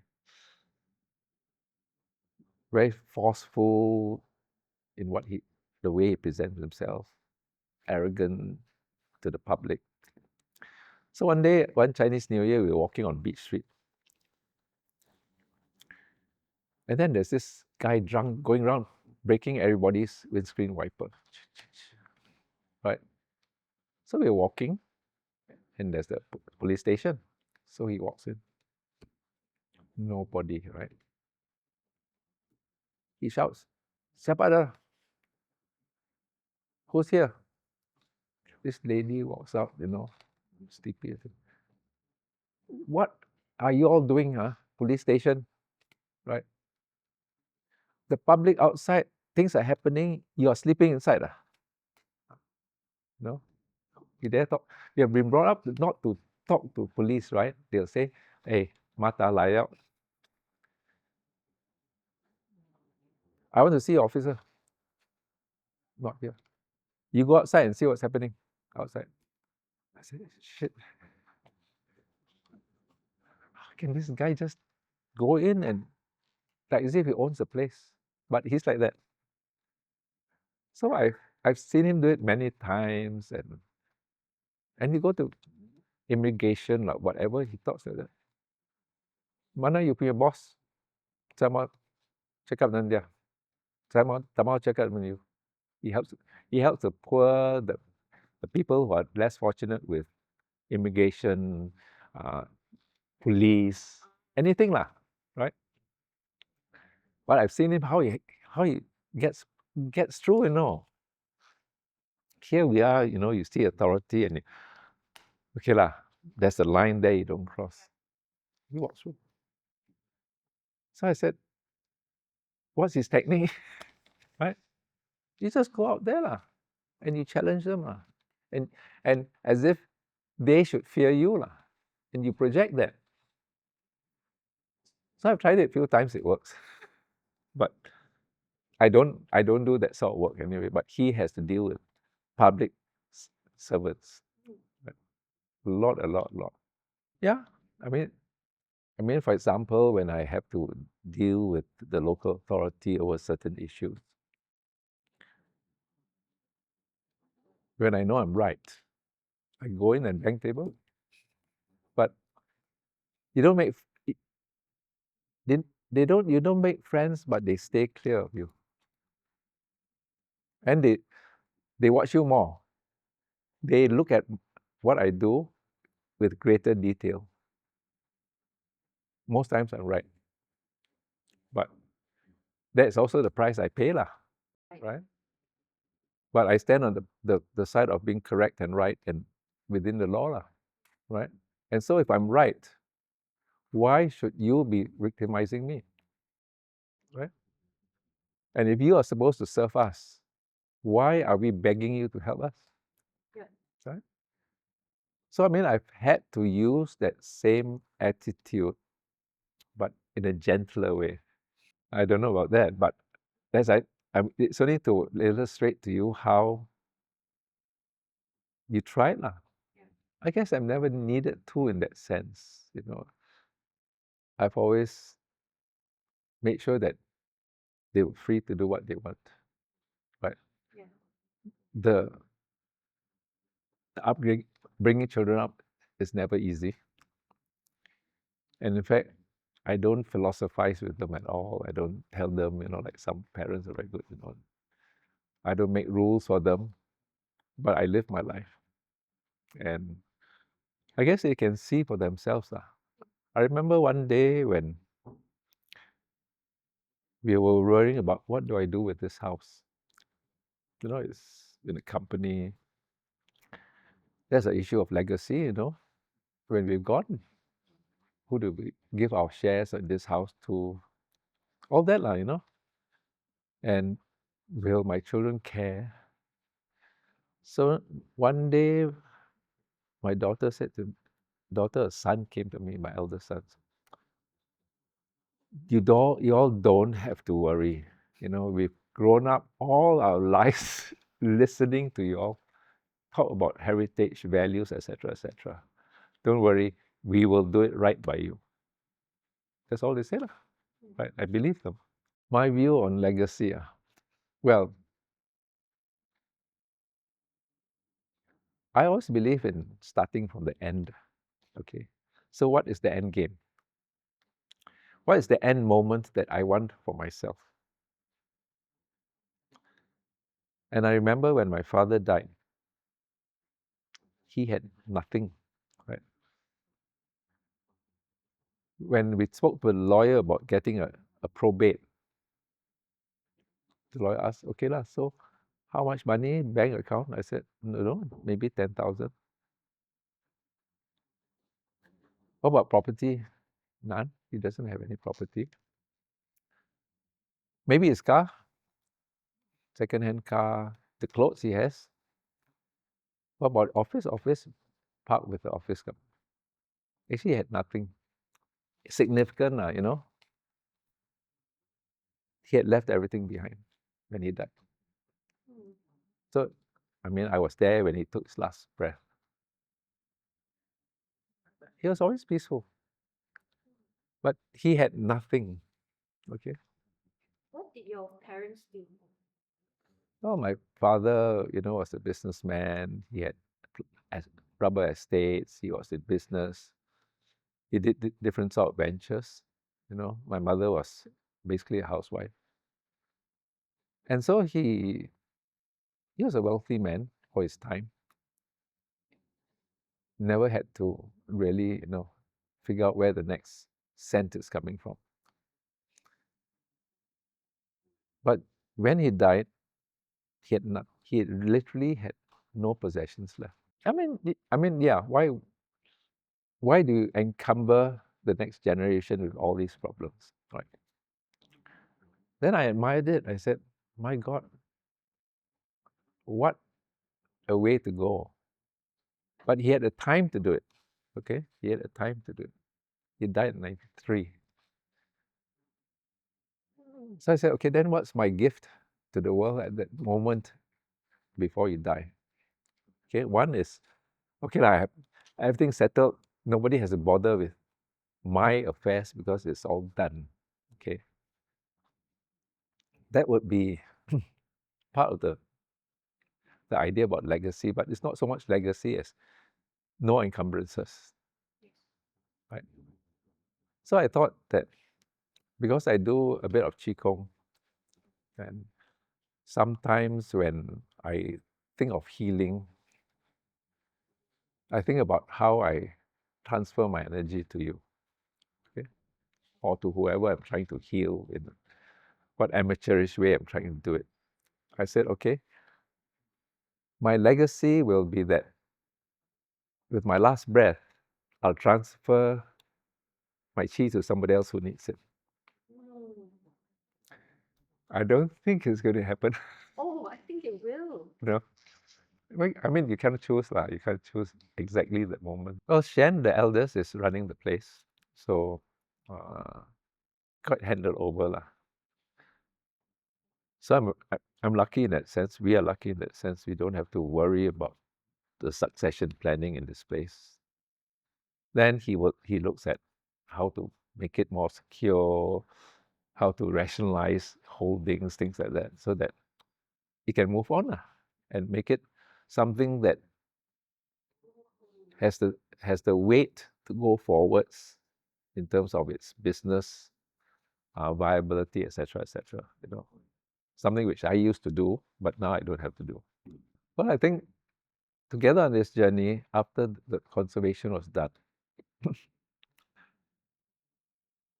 Speaker 1: very forceful in the way he presents himself, arrogant to the public. So one Chinese New Year, we were walking on Beach Street. And then there's this guy drunk going around breaking everybody's windscreen wiper. Right? So we're walking, and there's the police station. So he walks in. Nobody, right? He shouts, siapa ada? Who's here? This lady walks out, you know, sleepy. What are you all doing, huh? Police station, right? The public outside, things are happening, you are sleeping inside. No? You dare talk? You have been brought up not to talk to police, right? They'll say, hey, mata layak. I want to see your officer. Not here. You go outside and see what's happening outside. I said, shit. How can this guy just go in and like as if he owns the place? But he's like that. So I've seen him do it many times, and And you go to immigration, like whatever, he talks like that. Mana you punya boss? Saya mau cakap dengan dia. Tak mau cakap dengan you. He helps the poor, the people who are less fortunate with immigration, police, anything lah, right? But I've seen him how he gets through, you know. Here we are, you know, you see authority and okay lah, there's a line there you don't cross. He walks through. So I said, what's his technique? Right? You just go out there lah, and you challenge them lah, and as if they should fear you lah, and you project that. So I've tried it a few times, it works, but I don't do that sort of work anyway. But he has to deal with public servants, right? A lot. Yeah, I mean, for example, when I have to deal with the local authority over certain issues, when I know I'm right, I go in and bang table. But you don't make you don't make friends, but they stay clear of you, and they watch you more. They look at what I do with greater detail. Most times I'm right, but that's also the price I pay lah, right? But I stand on the side of being correct and right and within the law lah, right? And so if I'm right, why should you be victimizing me, right? And if you are supposed to serve us, why are we begging you to help us?
Speaker 2: Yeah.
Speaker 1: Right? So I mean, I've had to use that same attitude, but in a gentler way. I don't know about that, but that's it's only to illustrate to you how you tried lah.
Speaker 2: Yeah.
Speaker 1: I guess I've never needed to in that sense, you know. I've always made sure that they were free to do what they want, right?
Speaker 2: Yeah.
Speaker 1: The upbringing, bringing children up is never easy. And in fact, I don't philosophize with them at all. I don't tell them, you know, like some parents are very good, you know. I don't make rules for them, but I live my life. And I guess they can see for themselves. I remember one day when we were worrying about what do I do with this house. You know, it's in a company. There's an issue of legacy, you know. When we've gone, who do we give our shares in this house to? All that, you know. And will my children care? So one day, my son came to me, my eldest son. You all don't have to worry. You know, we've grown up all our lives listening to you all talk about heritage, values, etc., etc. Don't worry, we will do it right by you. That's all they say, right? I believe them. My view on legacy, well, I always believe in starting from the end. Okay, so what is the end game? What is the end moment that I want for myself? And I remember when my father died, he had nothing, right? When we spoke to a lawyer about getting a probate, the lawyer asked, okay lah, so how much money, bank account? I said, no, maybe 10,000. What about property? None. He doesn't have any property. Maybe his car, second-hand car, the clothes he has. What about office? Office, park with the office company. Actually, he had nothing significant, you know. He had left everything behind when he died. So, I mean, I was there when he took his last breath. He was always peaceful, but he had nothing. Okay.
Speaker 2: What did your parents do?
Speaker 1: Oh, my father, you know, was a businessman. He had rubber estates. He was in business. He did different sort of ventures. My mother was basically a housewife. And so he was a wealthy man for his time. Never had to really, figure out where the next cent is coming from. But when he died, he literally had no possessions left. Yeah, why do you encumber the next generation with all these problems, right? Then I admired it. I said, my God, what a way to go. But he had the time to do it, okay? He had the time to do it. He died in 93. So I said, okay, then what's my gift to the world at that moment before you die? Okay, one is, okay, I have everything settled. Nobody has to bother with my affairs because it's all done, okay? That would be part of the idea about legacy, but it's not so much legacy as no encumbrances, right? So I thought that because I do a bit of Qigong, and sometimes when I think of healing, I think about how I transfer my energy to you, okay? Or to whoever I'm trying to heal, in what amateurish way I'm trying to do it. I said, okay, my legacy will be that with my last breath, I'll transfer my chi to somebody else who needs it. I don't think it's going to happen.
Speaker 2: Oh, I think it will.
Speaker 1: No. You can't choose. You can't choose exactly that moment. Well, Shen, the eldest, is running the place. So, got handed over. So I'm lucky in that sense. We are lucky in that sense. We don't have to worry about the succession planning in this place. Then he looks at how to make it more secure, how to rationalize holdings, things like that, so that he can move on and make it something that has the weight to go forwards in terms of its business viability, etc., etc. Something which I used to do, but now I don't have to do. But I think together on this journey, after the conservation was done,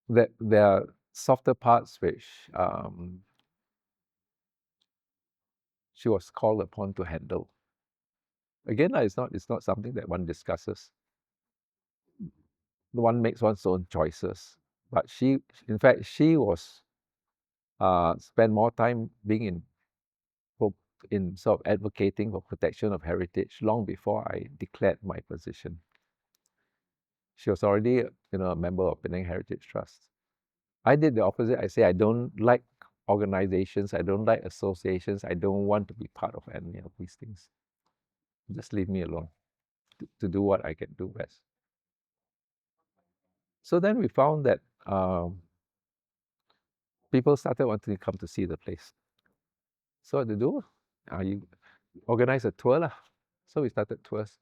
Speaker 1: that there are softer parts which she was called upon to handle. Again, it's not something that one discusses. One makes one's own choices. But in fact, she was spent more time being in sort of advocating for protection of heritage long before I declared my position. She was already, a member of Penang Heritage Trust. I did the opposite. I say I don't like organizations. I don't like associations. I don't want to be part of any of these things. Just leave me alone to do what I can do best. So then we found that people started wanting to come to see the place. So what to do? You organize a tour lah. So we started tours,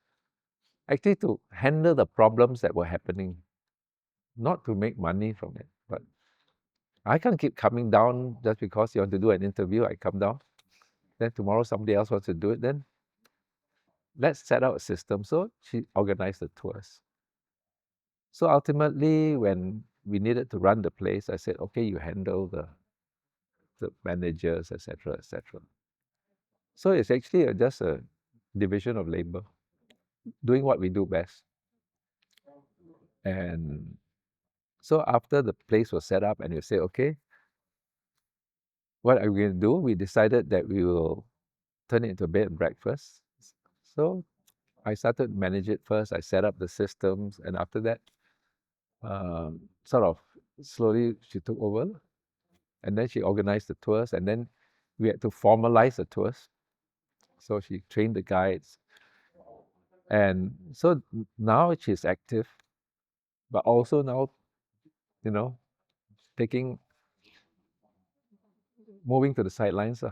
Speaker 1: actually to handle the problems that were happening, not to make money from it. But I can't keep coming down just because you want to do an interview. I come down, then tomorrow somebody else wants to do it. Then let's set out a system. So she organized the tours. So ultimately, when we needed to run the place, I said, okay, you handle the managers, etc., etc. So it's actually just a division of labor, doing what we do best. And so after the place was set up and we say, okay, what are we going to do? We decided that we will turn it into a bed and breakfast. So I started to manage it first. I set up the systems, and after that, sort of slowly she took over, and then she organized the tours, and then we had to formalize the tours. So she trained the guides, and so now she's active, but also now, taking moving to the sidelines,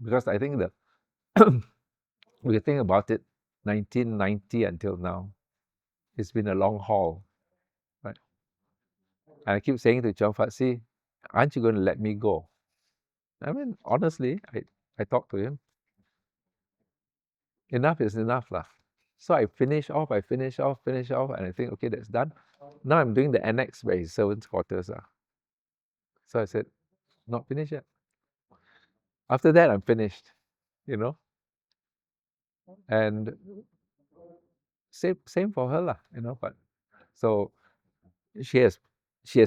Speaker 1: because I think that if you think about it, 1990 until now. It's been a long haul, right? And I keep saying to Cheong Fatt Tze, aren't you going to let me go? I mean, honestly, I talked to him. Enough is enough, lah. So I finish off, and I think, okay, that's done. Now I'm doing the annex where his servants' quarters are. So I said, not finished yet. After that, I'm finished, you know. And same for her, lah, you know. But so she has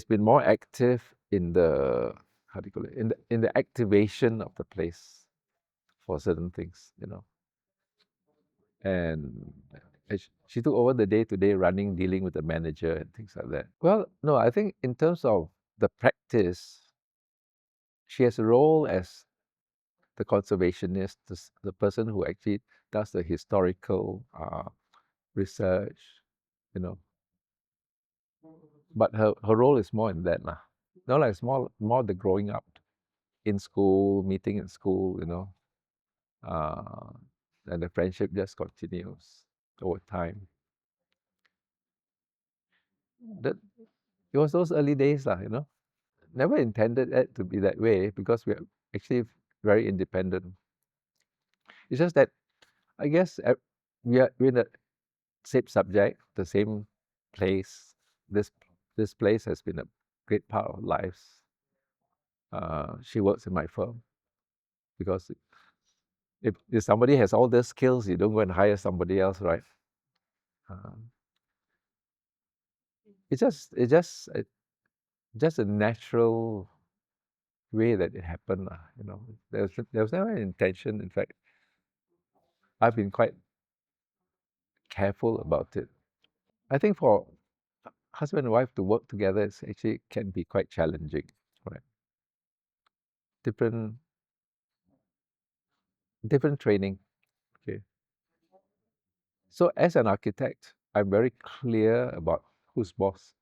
Speaker 1: been more active in the, how do you call it, in the activation of the place for certain things, you know. And she took over the day-to-day running, dealing with the manager and things like that. Well, no, I think in terms of the practice, she has a role as the conservationist, the person who actually does the historical research, you know. But her role is more in that lah. No, like it's more the growing up in school, meeting in school, you know. And the friendship just continues over time. That it was those early days lah, you know. Never intended it to be that way because we are actually very independent. It's just that I guess we're in the same subject, the same place. This place has been a great part of our lives. She works in my firm because if somebody has all these skills, you don't go and hire somebody else, right? It's just a natural way that it happened, you know. There was never an intention. In fact, I've been quite careful about it. I think for husband and wife to work together is actually can be quite challenging, right? Different training. Okay. So as an architect, I'm very clear about who's boss.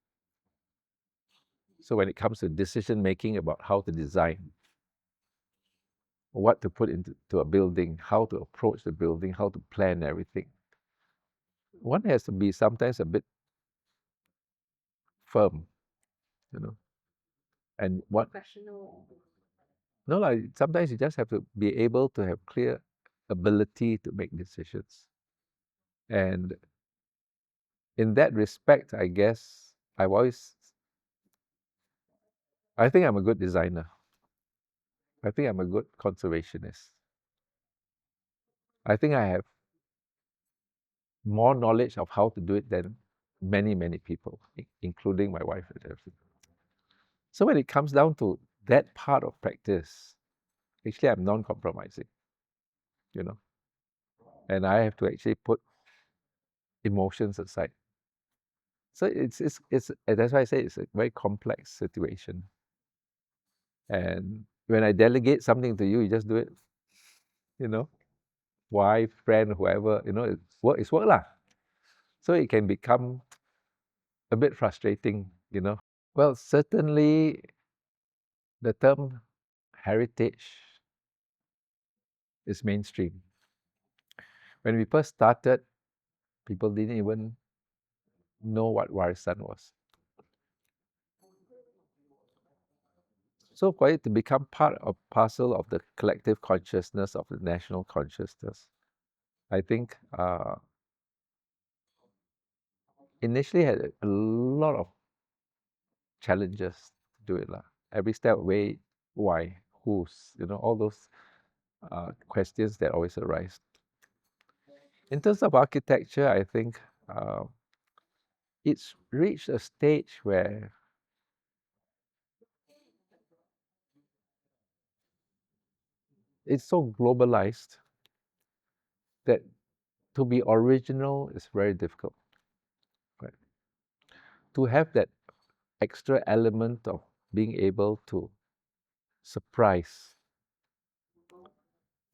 Speaker 1: So when it comes to decision making about how to design, what to put into a building, how to approach the building, how to plan everything, one has to be sometimes a bit firm, you know. And what
Speaker 2: Professional.
Speaker 1: no, like sometimes you just have to be able to have clear ability to make decisions. And in that respect, I guess I think I'm a good designer. I think I'm a good conservationist. I think I have more knowledge of how to do it than many people, including my wife and everything. So when it comes down to that part of practice, actually I'm non-compromising, you know, and I have to actually put emotions aside. So it's that's why I say it's a very complex situation. And when I delegate something to you, you just do it, you know, wife, friend, whoever, you know, it's work lah. So it can become a bit frustrating, you know. Well, certainly the term heritage is mainstream. When we first started, people didn't even know what warisan was. So for it to become part of parcel of the collective consciousness of the national consciousness, I think initially had a lot of challenges to do it lah. Every step way, why, whose, you know, all those questions that always arise. In terms of architecture, I think it's reached a stage where it's so globalized that to be original is very difficult. Right? To have that extra element of being able to surprise,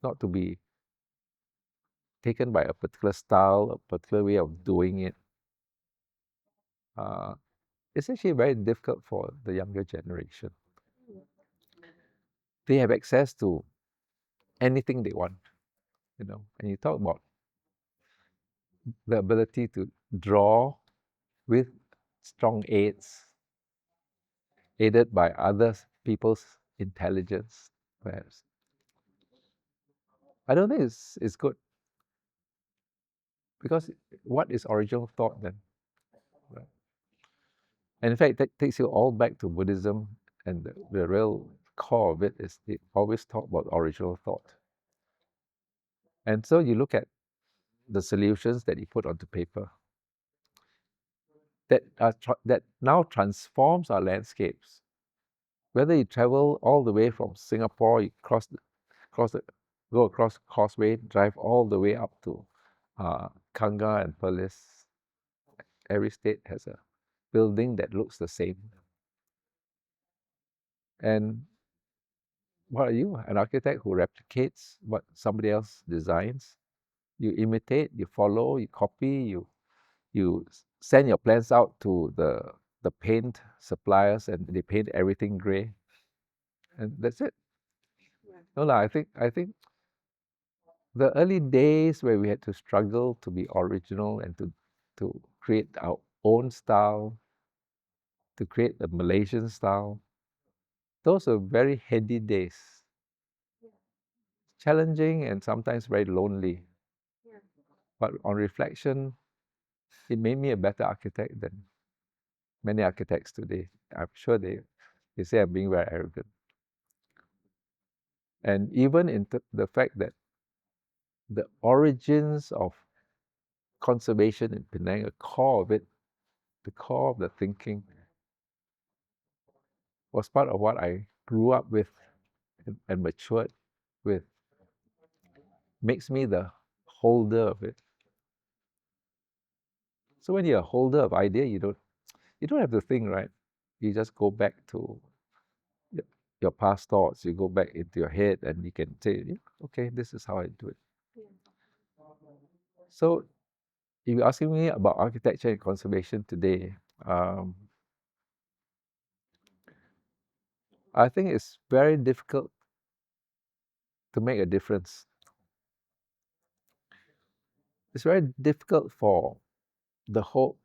Speaker 1: not to be taken by a particular style, a particular way of doing it, it's actually very difficult for the younger generation. They have access to anything they want, you know. And you talk about the ability to draw with strong aids, aided by other people's intelligence, perhaps. I don't think it's good, because what is original thought then? Right? And in fact, that takes you all back to Buddhism, and the real core of it is they always talk about original thought. And so you look at the solutions that he put onto paper that that now transforms our landscapes. Whether you travel all the way from Singapore, you go across Causeway, drive all the way up to Kanga and Perlis. Every state has a building that looks the same. And what are you? An architect who replicates what somebody else designs? You imitate, you follow, you copy, you send your plans out to the paint suppliers, and they paint everything gray, and that's it. No, I think the early days where we had to struggle to be original and to create our own style, to create the Malaysian style, those are very heady days, challenging and sometimes very lonely. But on reflection, it made me a better architect than many architects today. I'm sure they say I'm being very arrogant. And even in the fact that the origins of conservation in Penang, the core of it, the core of the thinking, was part of what I grew up with and matured with, makes me the holder of it. So when you're a holder of idea, you don't have to think, right? You just go back to your past thoughts. You go back into your head, and you can say, yeah, okay, this is how I do it. So if you're asking me about architecture and conservation today, I think it's very difficult to make a difference. It's very difficult for the whole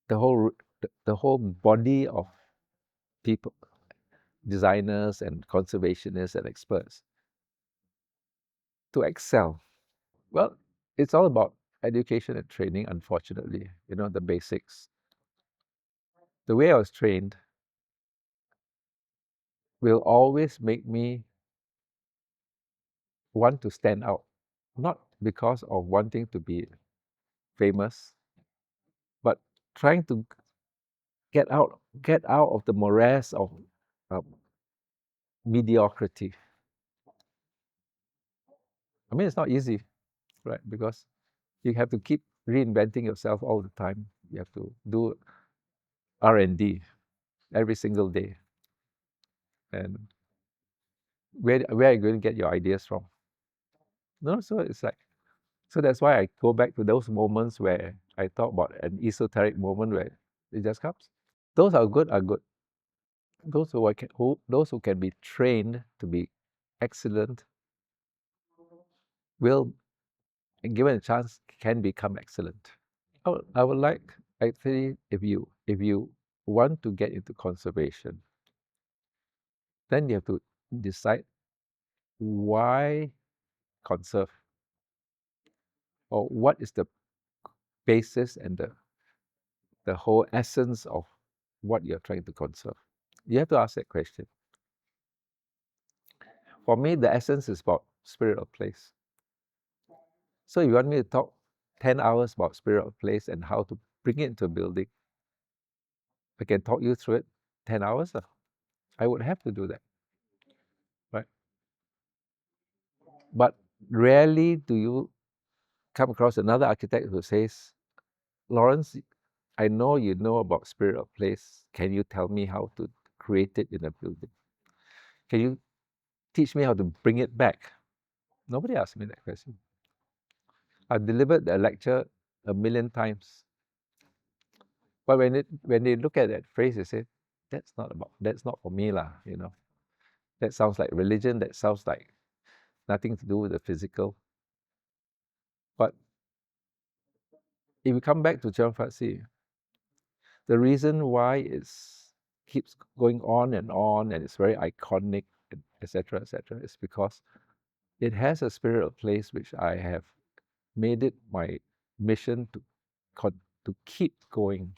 Speaker 1: the whole the whole body of people, designers and conservationists and experts, to excel. Well, it's all about education and training, unfortunately, the basics. The way I was trained will always make me want to stand out, not because of wanting to be famous, but trying to get out of the morass of mediocrity. I mean, it's not easy, right? Because you have to keep reinventing yourself all the time. You have to do R&D every single day. And where are you going to get your ideas from? No, so it's like, so that's why I go back to those moments where I talk about an esoteric moment where it just comes. Those are good. Those who can be trained to be excellent will, and given a chance, can become excellent. I would like, actually, if you want to get into conservation, then you have to decide why conserve, or what is the basis and the whole essence of what you're trying to conserve. You have to ask that question. For me, the essence is about spirit of place. So if you want me to talk 10 hours about spirit of place and how to bring it into a building, I can talk you through it 10 hours. I would have to do that, right? But rarely do you come across another architect who says, Laurence, I know you know about spirit of place. Can you tell me how to create it in a building? Can you teach me how to bring it back? Nobody asked me that question. I've delivered a lecture a million times. But when they look at that phrase, they say, that's not for me lah, That sounds like religion, that sounds like nothing to do with the physical. if you come back to Cheong Fatt Tze, the reason why it keeps going on and it's very iconic, etc., etc., is because it has a spirit of place which I have made it my mission to keep going,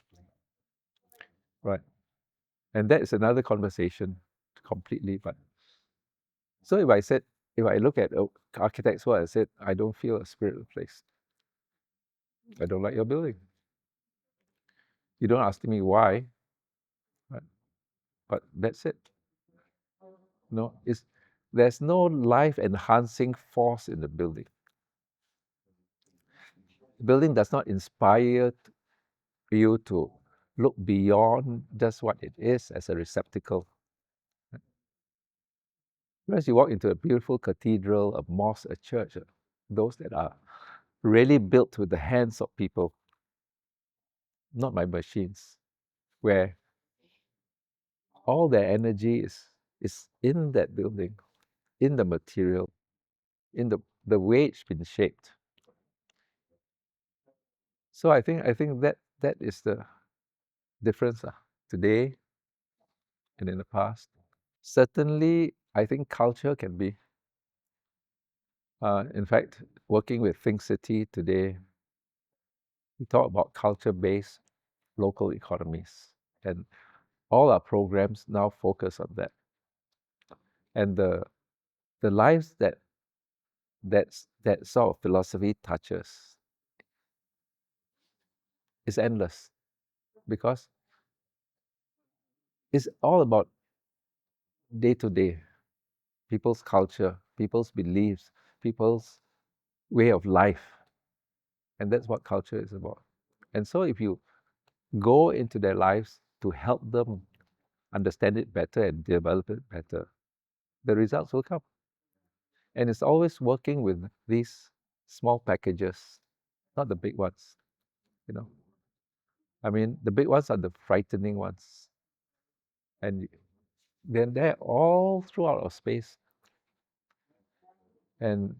Speaker 1: right? And that is another conversation completely. But so if I look at architects, what I said, I don't feel a spirit of place. I don't like your building. You don't ask me why, right? But that's it. No, there's no life enhancing force in the building. The building does not inspire you to look beyond just what it is as a receptacle. Whereas you walk into a beautiful cathedral, a mosque, a church, those that are really built with the hands of people, not by machines, where all their energy is in that building, in the material, in the way it's been shaped. So I think that is the difference today and in the past. Certainly, I think culture can be. In fact, working with Think City today, we talk about culture-based local economies, and all our programs now focus on that. And the lives that sort of philosophy touches is endless, because it's all about day to day, people's culture, people's beliefs, people's way of life. And that's what culture is about. And so if you go into their lives to help them understand it better and develop it better, the results will come. And it's always working with these small packages, not the big ones, you know. I mean, the big ones are the frightening ones. And then they're all throughout our space. And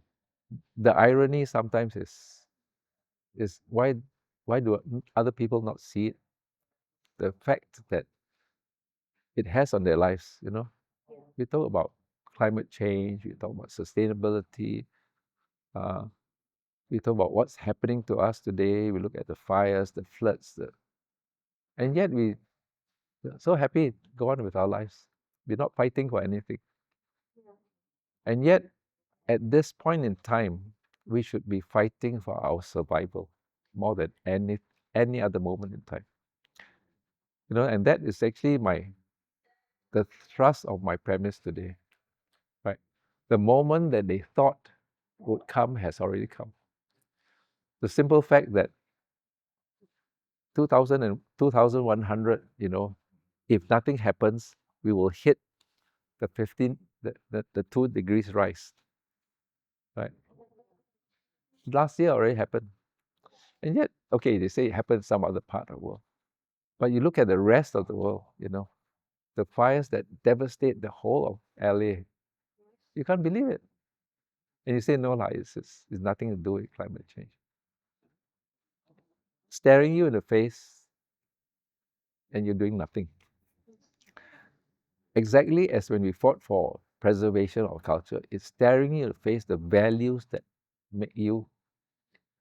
Speaker 1: the irony sometimes is why do other people not see it? The fact that it has on their lives, you know. We talk about climate change, we talk about sustainability, uh, we talk about what's happening to us today, we look at the fires, the floods, and yet we are so happy to go on with our lives. We're not fighting for anything. And yet, at this point in time, we should be fighting for our survival more than any other moment in time. You know, and that is actually the thrust of my premise today, right? The moment that they thought would come has already come. The simple fact that 2000 and 2100, you know, if nothing happens, we will hit the 2 degrees rise, right? Last year already happened. And yet, okay, they say it happened in some other part of the world. But you look at the rest of the world, you know, the fires that devastate the whole of LA, you can't believe it. And you say, no, it's nothing to do with climate change. Staring you in the face and you're doing nothing. Exactly as when we fought for preservation of culture, it's staring you in the face the values that make you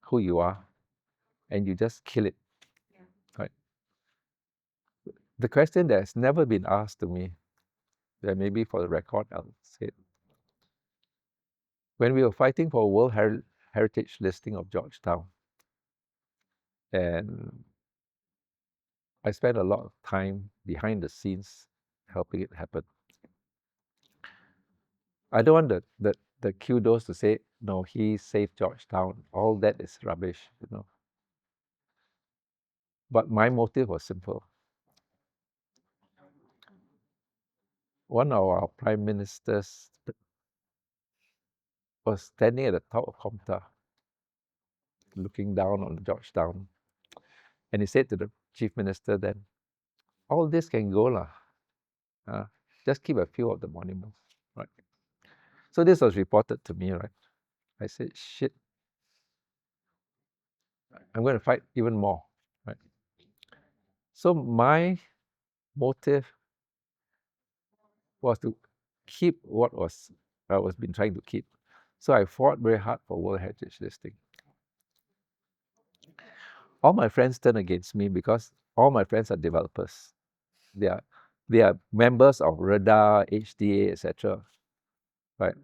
Speaker 1: who you are, and you just kill it.
Speaker 2: Yeah.
Speaker 1: Right? The question that has never been asked to me, that maybe for the record I'll say it. When we were fighting for a World Heritage listing of Georgetown, and I spent a lot of time behind the scenes helping it happen. I don't want the kudos to say, no, he saved Georgetown. All that is rubbish, you know. But my motive was simple. One of our prime ministers was standing at the top of Comta, looking down on Georgetown. And he said to the chief minister then, all this can go lah. Just keep a few of the monuments, right? So this was reported to me, right? I said, shit. I'm going to fight even more, right? So my motive was to keep what was I was been trying to keep. So I fought very hard for World Heritage listing. All my friends turned against me because all my friends are developers. They are they are members of REDA, HDA, etc. Right?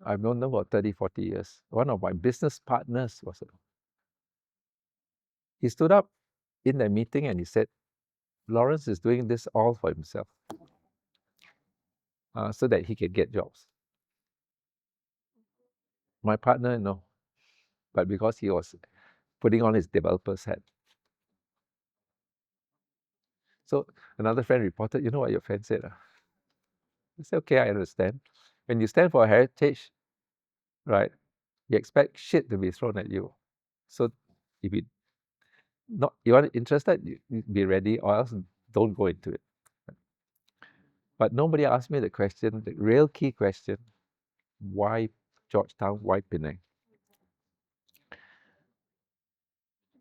Speaker 1: I've known them for 30, 40 years. One of my business partners he stood up in the meeting and he said, Laurence is doing this all for himself so that he can get jobs. My partner, no, but because he was putting on his developer's hat. So another friend reported, you know what your friend said? I said, okay, I understand. When you stand for heritage, right, you expect shit to be thrown at you. So if you are interested, you be ready, or else don't go into it. But nobody asked me the question, the real key question, why Georgetown, why Penang?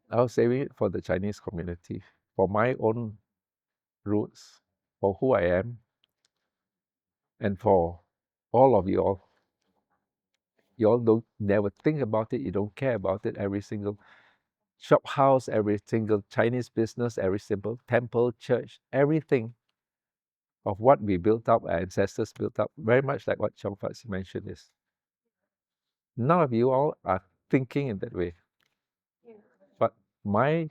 Speaker 1: I was saving it for the Chinese community, for my own roots, for who I am, and for all of you all. You all don't never think about it, you don't care about it. Every single shop house, every single Chinese business, every single temple, church, everything of what we built up, our ancestors built up, very much like what Cheong Fatt Tze Mansion is. None of you all are thinking in that way.
Speaker 2: Yeah.
Speaker 1: But my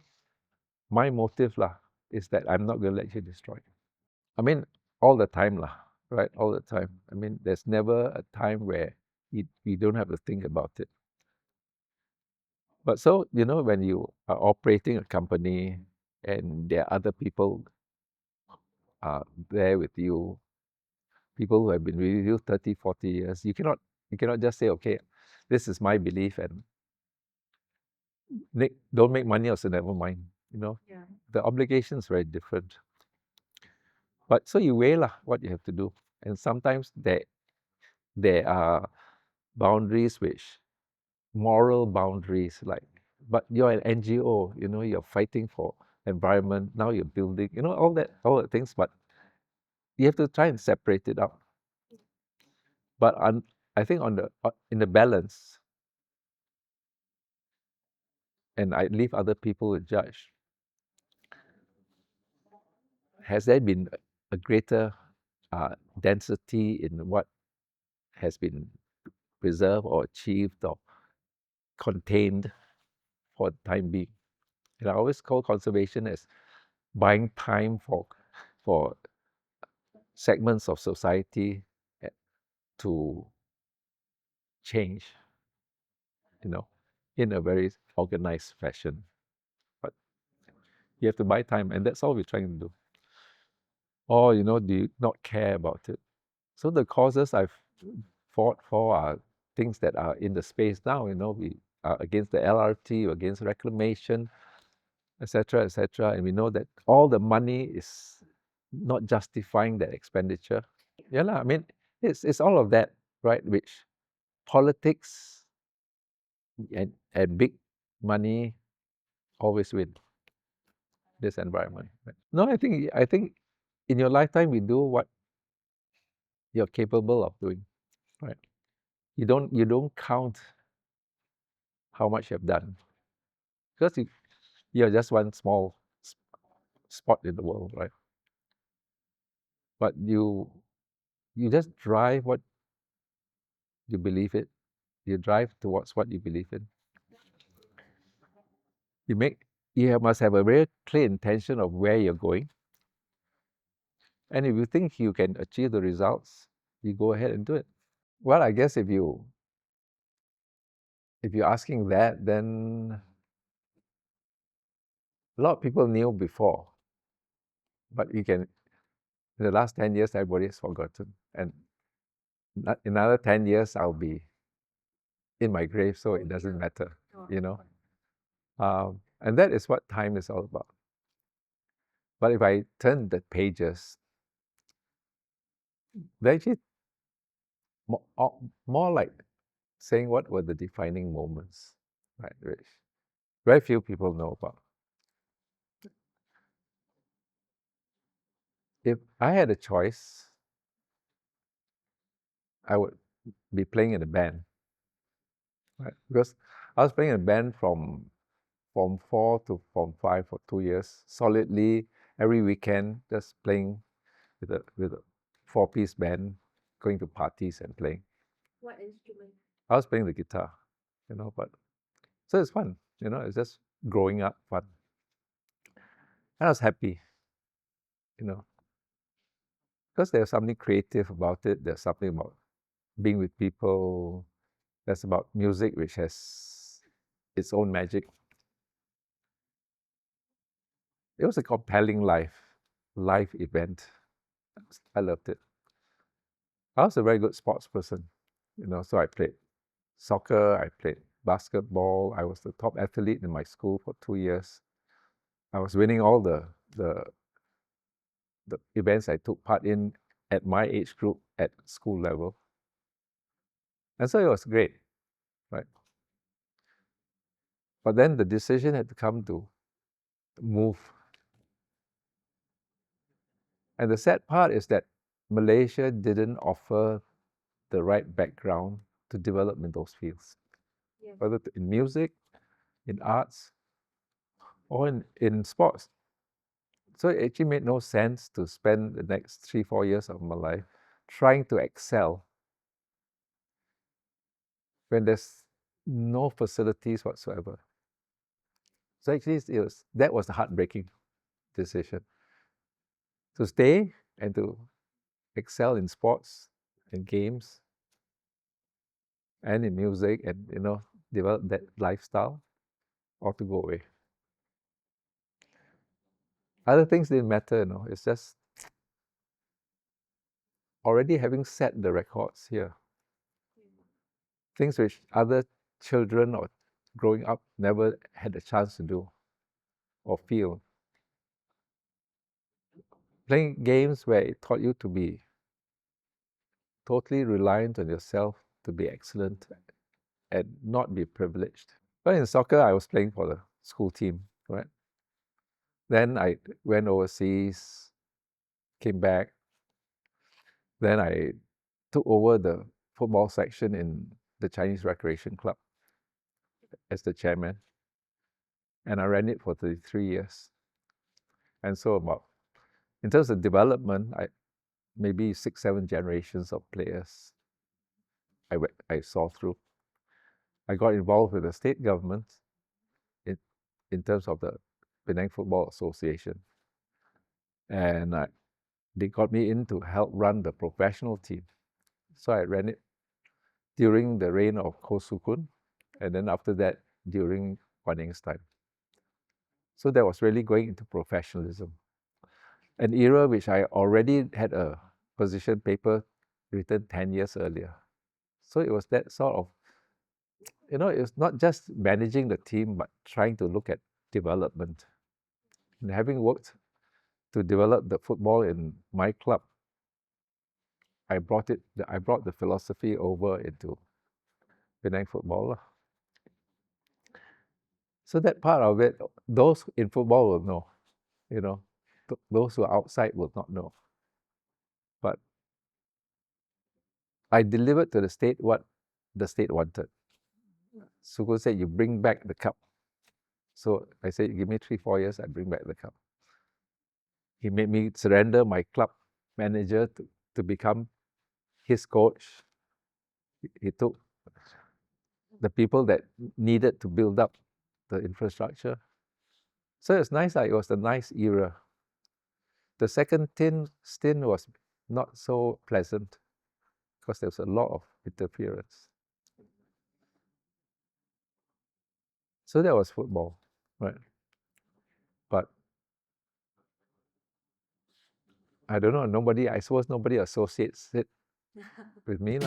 Speaker 1: motive lah is that I'm not going to let you destroy. I mean, all the time lah, right? All the time. I mean, there's never a time where you don't have to think about it. But so, you know, when you are operating a company and there are other people there with you, people who have been with you 30, 40 years, you cannot just say, okay, this is my belief and don't make money also never mind. You know,
Speaker 2: Yeah.
Speaker 1: the obligation is very different. But so you weigh lah what you have to do. And sometimes there are boundaries which moral boundaries like, but you're an NGO, you know, you're fighting for environment, now you're building, you know, all the things, but you have to try and separate it out. But I think in the balance, and I leave other people to judge, has there been a greater density in what has been preserved or achieved or contained for the time being? And I always call conservation as buying time for segments of society to change, you know, in a very organized fashion. But you have to buy time, and that's all we're trying to do. Or, you know, do you not care about it? So the causes I've fought for are things that are in the space now, you know, we are against the LRT, against reclamation, etc., etc. And we know that all the money is not justifying that expenditure. Yeah, I mean, it's all of that, right? Which politics and big money always win this environment. Right? No, I think in your lifetime we do what you're capable of doing, right? You don't count how much you've done because you're just one small spot in the world, right? But you just drive what you believe in. You drive towards what you believe in. You must have a very clear intention of where you're going. And if you think you can achieve the results, you go ahead and do it. Well, I guess if you're asking that, then a lot of people knew before, but in the last 10 years, everybody's forgotten. And another 10 years, I'll be in my grave, so it doesn't matter, you know. And that is what time is all about. But if I turn the pages, they're actually more like saying what were the defining moments, right, Rich? Very few people know about. If I had a choice, I would be playing in a band, right? Because I was playing in a band from Form 4 to Form 5 for 2 years, solidly every weekend, just playing with a 4-piece band, going to parties and playing.
Speaker 2: What instrument?
Speaker 1: I was playing the guitar, but so it's fun, it's just growing up fun. And I was happy, because there's something creative about it. There's something about being with people. That's about music, which has its own magic. It was a compelling life event. I loved it. I was a very good sports person, so I played soccer, I played basketball. I was the top athlete in my school for 2 years. I was winning all the events I took part in at my age group at school level. And so it was great, right? But then the decision had to come to move. And the sad part is that Malaysia didn't offer the right background to develop in those fields,
Speaker 2: Yes.
Speaker 1: whether in music, in arts, or in sports. So it actually made no sense to spend the next 3-4 years of my life trying to excel when there's no facilities whatsoever. So actually, that was the heartbreaking decision, to stay and to excel in sports and games and in music and develop that lifestyle, or to go away. Other things didn't matter, it's just already having set the records here. Things which other children or growing up never had a chance to do or feel. Playing games where it taught you to be totally reliant on yourself to be excellent and not be privileged. But in soccer, I was playing for the school team, right? Then I went overseas, came back. Then I took over the football section in the Chinese Recreation Club as the chairman. And I ran it for 33 years. And so in terms of development, maybe 6-7 generations of players I saw through. I got involved with the state government in terms of the Penang Football Association. And they got me in to help run the professional team. So I ran it during the reign of Ko Sukun, and then after that, during Wan Ying's time. So that was really going into professionalism, an era which I already had a position paper written 10 years earlier. So it was that sort of, it's not just managing the team, but trying to look at development. And having worked to develop the football in my club, I brought the philosophy over into Penang football. So that part of it, those in football will know, those who are outside will not know. But I delivered to the state what the state wanted. Sukun said, you bring back the cup. So I said, give me 3-4 years, I bring back the cup. He made me surrender my club manager to become his coach. He took the people that needed to build up the infrastructure. So it's nice. It was a nice era. The second stint was not so pleasant because there was a lot of interference. So that was football, right? But I don't know. I suppose nobody associates it with me.